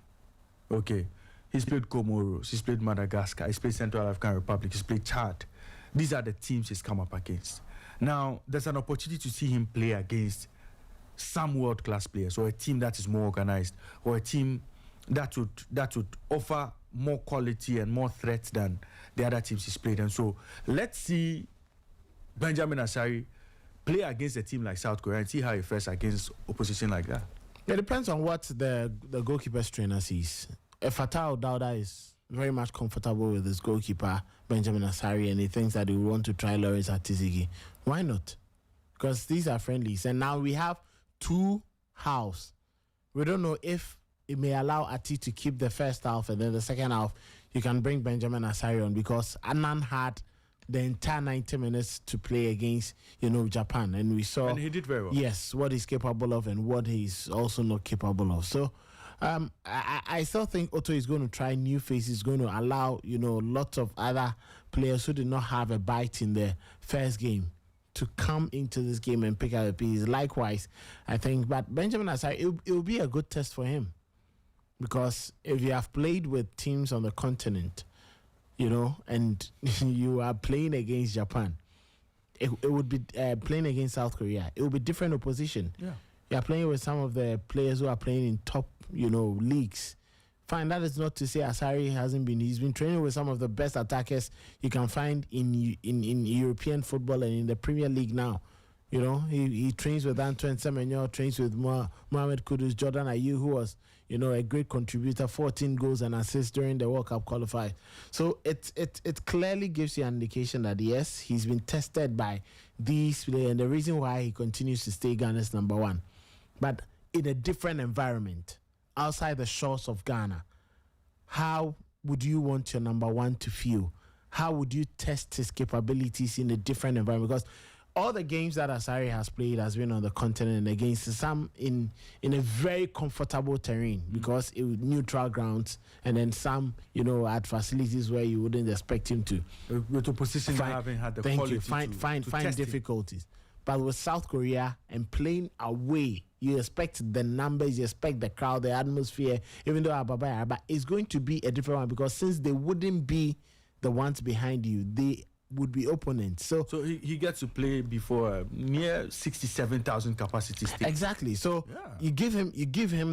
Okay. He's played Comoros, he's played Madagascar, he's played Central African Republic, he's played Chad. These are the teams he's come up against. Now, there's an opportunity to see him play against some world-class players, or a team that is more organized, or a team that would offer more quality and more threats than the other teams he's played. And so let's see Benjamin Asari play against a team like South Korea and see how he fares against opposition like that. It depends on what the goalkeeper's trainer sees. If Fatah Dauda is very much comfortable with his goalkeeper, Benjamin Asari, and he thinks that he will want to try Lawrence Atizigi, why not? Because these are friendlies. And now we have two halves. We don't know if it may allow Ati to keep the first half, and then the second half you can bring Benjamin Asari on, because Annan had the entire 90 minutes to play against, Japan, and we saw, and he did very well. Yes, what he's capable of and what he's also not capable of. So I still think Otto is going to try new faces, going to allow, lots of other players who did not have a bite in the first game to come into this game and pick up a piece. Likewise, I think, but Benjamin Asari, it will be a good test for him, because if you have played with teams on the continent, and you are playing against Japan, it would be playing against South Korea. It would be different opposition. Yeah. You are playing with some of the players who are playing in top, leagues. Fine, that is not to say Asari hasn't been. He's been training with some of the best attackers you can find in European football and in the Premier League now. He trains with Antoine Semenyo, trains with Mohamed Kudus, Jordan Ayew, who was, a great contributor, 14 goals and assists during the World Cup qualifier. So it clearly gives you an indication that, yes, he's been tested by these players, and the reason why he continues to stay Ghana's number one. But in a different environment, outside the shores of Ghana, how would you want your number one to feel? How would you test his capabilities in a different environment? Because all the games that Asari has played has been on the continent, against some in a very comfortable terrain, because it was neutral grounds, and then some, at facilities where you wouldn't expect him to. With opposition having had the quality find difficulties. But with South Korea and playing away, you expect the numbers, you expect the crowd, the atmosphere, even though Ababa is going to be a different one, because since they wouldn't be the ones behind you, they would be opponents. So he gets to play before near 67,000 capacity stadium. Exactly. So you give him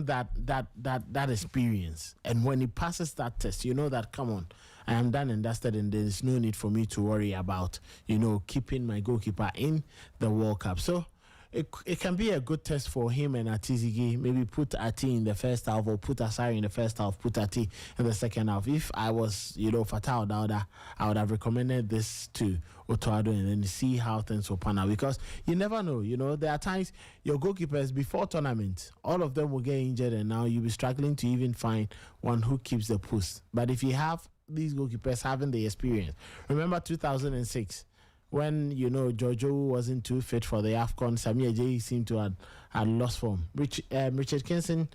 that experience, and when he passes that test, that, come on, I am done and dusted, and there is no need for me to worry about keeping my goalkeeper in the World Cup. So it can be a good test for him and Atizigi. Maybe put Ati in the first half, or put Asari in the first half, put Ati in the second half. If I was, Fatah Dauda, I would have recommended this to Otoado, and then see how things will pan out, because you never know. There are times your goalkeepers before tournament, all of them will get injured, and now you'll be struggling to even find one who keeps the post. But if you have these goalkeepers having the experience, remember 2006. When, Jojo wasn't too fit for the AFCON, Samir J seemed to had lost form. Richard Kinson,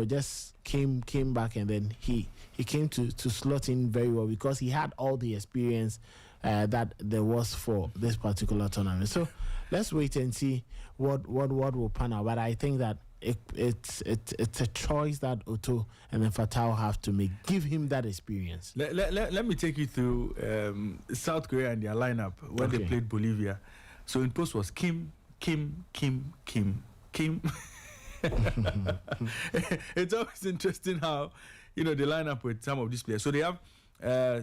just came back, and then he came to slot in very well, because he had all the experience that there was for this particular tournament. So let's wait and see what will pan out. But I think that it's a choice that Otto and then Fatah have to make. Give him that experience. Let me take you through South Korea and their lineup when they played Bolivia. So in post was Kim. It's always interesting how they line up with some of these players. So they have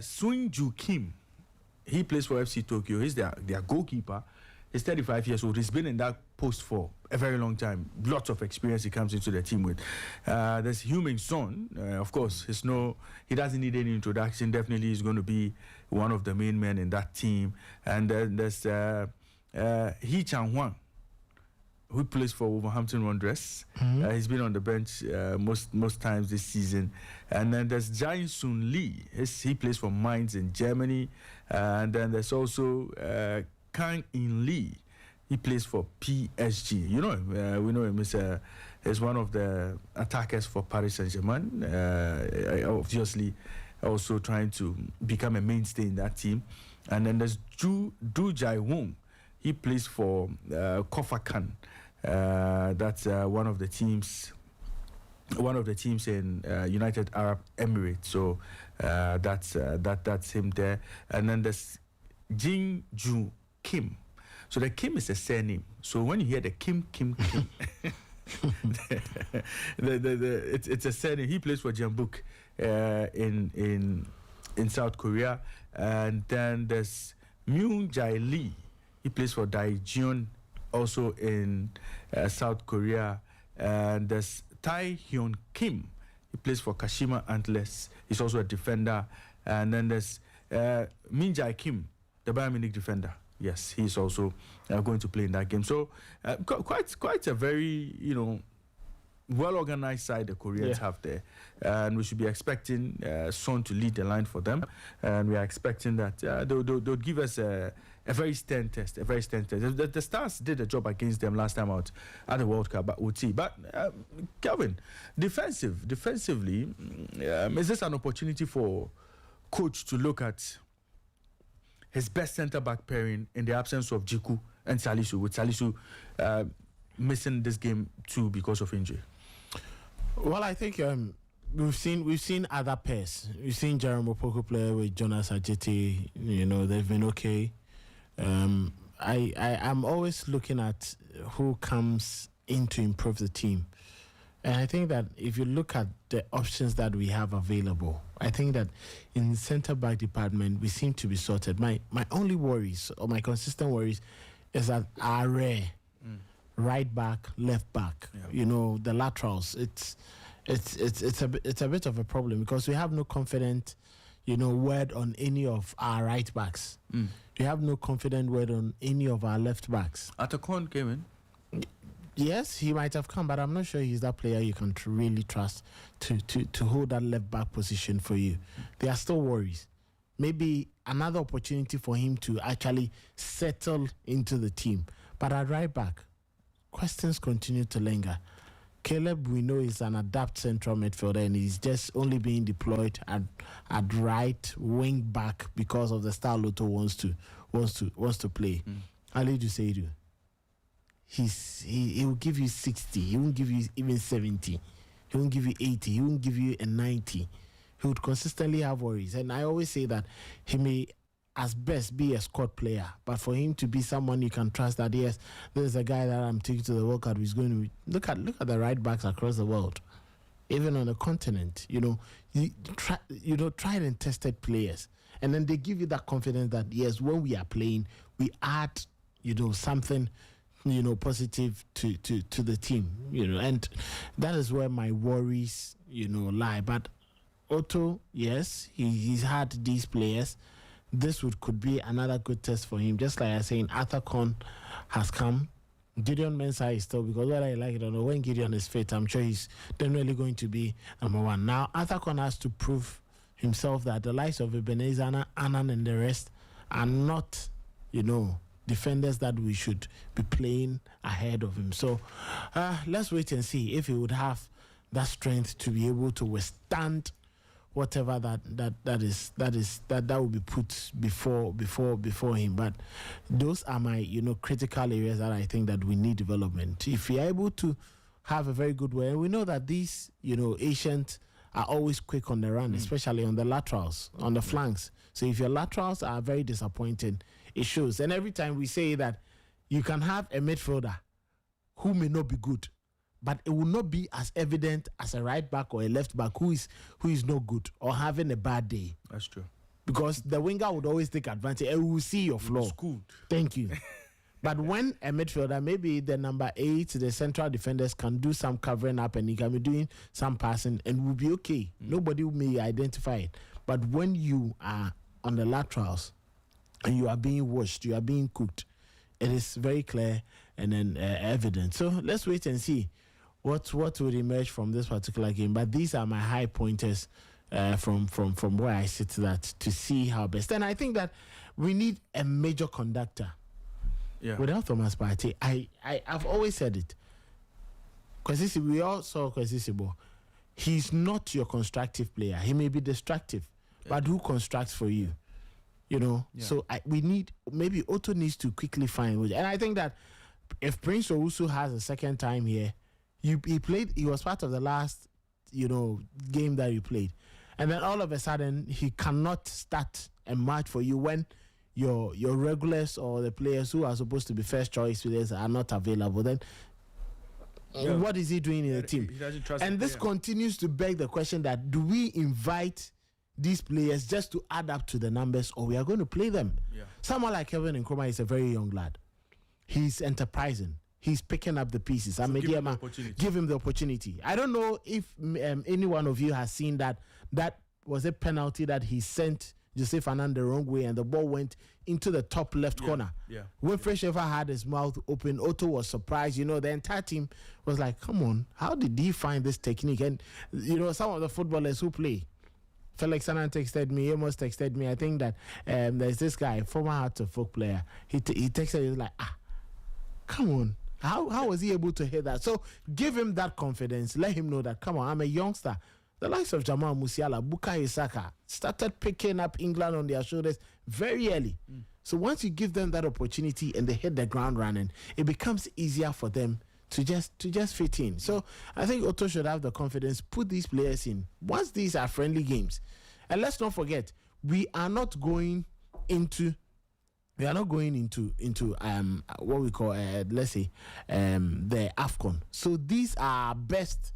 Swing-Ju Kim. He plays for FC Tokyo. He's their goalkeeper. He's 35 years old. He's been in that post for a very long time. Lots of experience he comes into the team with. There's Heung-min Son. Of course, he doesn't need any introduction. Definitely he's going to be one of the main men in that team. And then there's Hee Chan-hwan, who plays for Wolverhampton Wanderers. He's been on the bench most times this season. And then there's Jae-Sun Lee. He plays for Mainz in Germany. And then there's also Kang-in Lee. He plays for PSG. You know him. We know him. He's one of the attackers for Paris Saint-Germain. Obviously, also trying to become a mainstay in that team. And then there's Do Jae-woong. He plays for Kofakan. That's one of the teams in United Arab Emirates. So that's him there. And then there's Jin Ju Kim. So the Kim is a surname. So when you hear the Kim, it's a surname. He plays for Jeonbuk in South Korea. And then there's Myung Jae Lee. He plays for Daejeon, also in South Korea. And there's Tae Hyun Kim. He plays for Kashima Antlers. He's also a defender. And then there's Min Jae Kim, the Bayern Munich defender. Yes, he's also going to play in that game. So quite a very, well-organized side the Koreans have there. And we should be expecting Son to lead the line for them. And we are expecting that they'll give us a very stern test, The Stars did a job against them last time out at the World Cup, but we'll see. But, Kelvin, defensively, is this an opportunity for coach to look at his best centre-back pairing in the absence of Jiku and Salisu, with Salisu missing this game too because of injury? Well, I think we've seen other pairs. We've seen Jeremy Opoku play with Jonas Ajeti. They've been okay. I'm always looking at who comes in to improve the team. And I think that if you look at the options that we have available, I think that in the centre-back department, we seem to be sorted. My only worries, or my consistent worries, is that our right back, left back, the laterals, it's a bit of a problem because we have no confident, word on any of our right backs. We have no confident word on any of our left backs. Atakon came in. Yes, he might have come, but I'm not sure he's that player you can really trust to hold that left back position for you. There are still worries. Maybe another opportunity for him to actually settle into the team. But at right back, questions continue to linger. Caleb, we know, is an adept central midfielder, and he's just only being deployed at right wing back because of the style Lotto wants to play. Ali Duseidu, he will give you 60. He won't give you even 70. He won't give you 80. He won't give you a 90. He would consistently have worries, and I always say that he may, as best, be a squad player, but for him to be someone you can trust, that yes, there's a guy that I'm taking to the World Cup who's going to look at the right backs across the world, even on the continent. Tried and tested players, and then they give you that confidence that yes, when we are playing, we add something positive to the team, and that is where my worries lie. But Otto, yes, he's had these players. This could be another good test for him. Just like I was saying, Arthur Con has come. Gideon Mensah is still, because whether I like it or not, when Gideon is fit, I'm sure he's definitely going to be number one. Now, Arthur Con has to prove himself that the likes of Ebenezer, Annan, and the rest are not, defenders that we should be playing ahead of him. So let's wait and see if he would have that strength to be able to withstand whatever that will be put before him. But those are my critical areas that I think that we need development. If we are able to have a very good way, we know that these Asians are always quick on the run, especially on the laterals, on the flanks. So if your laterals are very disappointing, it shows. And every time we say that you can have a midfielder who may not be good, but it will not be as evident as a right back or a left back who is not good or having a bad day. That's true. Because the winger would always take advantage and we will see your flaw. Thank you. But when a midfielder, maybe the number 8, the central defenders can do some covering up and he can be doing some passing and will be okay. Nobody may identify it. But when you are on the laterals and you are being watched, you are being cooked, it is very clear and then evident. So let's wait and see what would emerge from this particular game. But these are my high pointers from where I sit, that to see how best. And I think that we need a major conductor. Yeah. Without Thomas Partey, I've always said it. Kwesi, we all saw Kwesi. He's not your constructive player. He may be destructive, but who constructs for you? Yeah. So we need, maybe Otto needs to quickly find. And I think that if Prince Owusu has a second time here, he was part of the last, game that you played. And then all of a sudden, he cannot start a match for you when your regulars or the players who are supposed to be first choice players are not available. Then what is he doing in the team? He doesn't trust and this continues to beg the question that do we invite these players just to add up to the numbers, or we are going to play them? Yeah. Someone like Kevin Nkrumah is a very young lad. He's enterprising. He's picking up the pieces. So give him the opportunity. I don't know if any one of you has seen that was a penalty that he sent Jose Fernandez the wrong way, and the ball went into the top left corner. Yeah. When Freshever had his mouth open, Otto was surprised. You know, the entire team was like, come on, how did he find this technique? And, you know, some of the footballers who play, Felix Annan texted me, Amos texted me. I think that there's this guy, former Hearts of Folk player. He texted, he was like, come on. How was he able to hit that? So give him that confidence. Let him know that, come on, I'm a youngster. The likes of Jamal Musiala, Bukayo Saka started picking up England on their shoulders very early. So once you give them that opportunity and they hit the ground running, it becomes easier for them to just fit in. So I think Otto should have the confidence, put these players in. Once these are friendly games, and let's not forget, we are not going into what we call let's say the AFCON. So these are best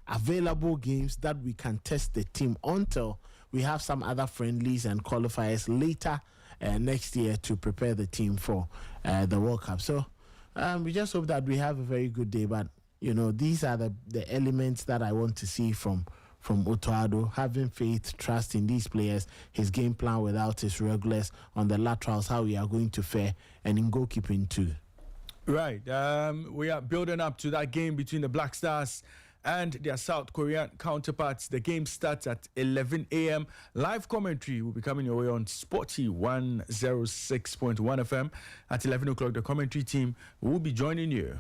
available games that we can test the team until we have some other friendlies and qualifiers later next year to prepare the team for the World Cup. So we just hope that we have a very good day. But you know, these are the elements that I want to see from Otto Addo, having faith, trust in these players, his game plan without his regulars on the laterals, how we are going to fare, and in goalkeeping too. Right. We are building up to that game between the Black Stars and their South Korean counterparts. The game starts at 11 a.m. Live commentary will be coming your way on Sporty 106.1 FM. At 11 o'clock, the commentary team will be joining you.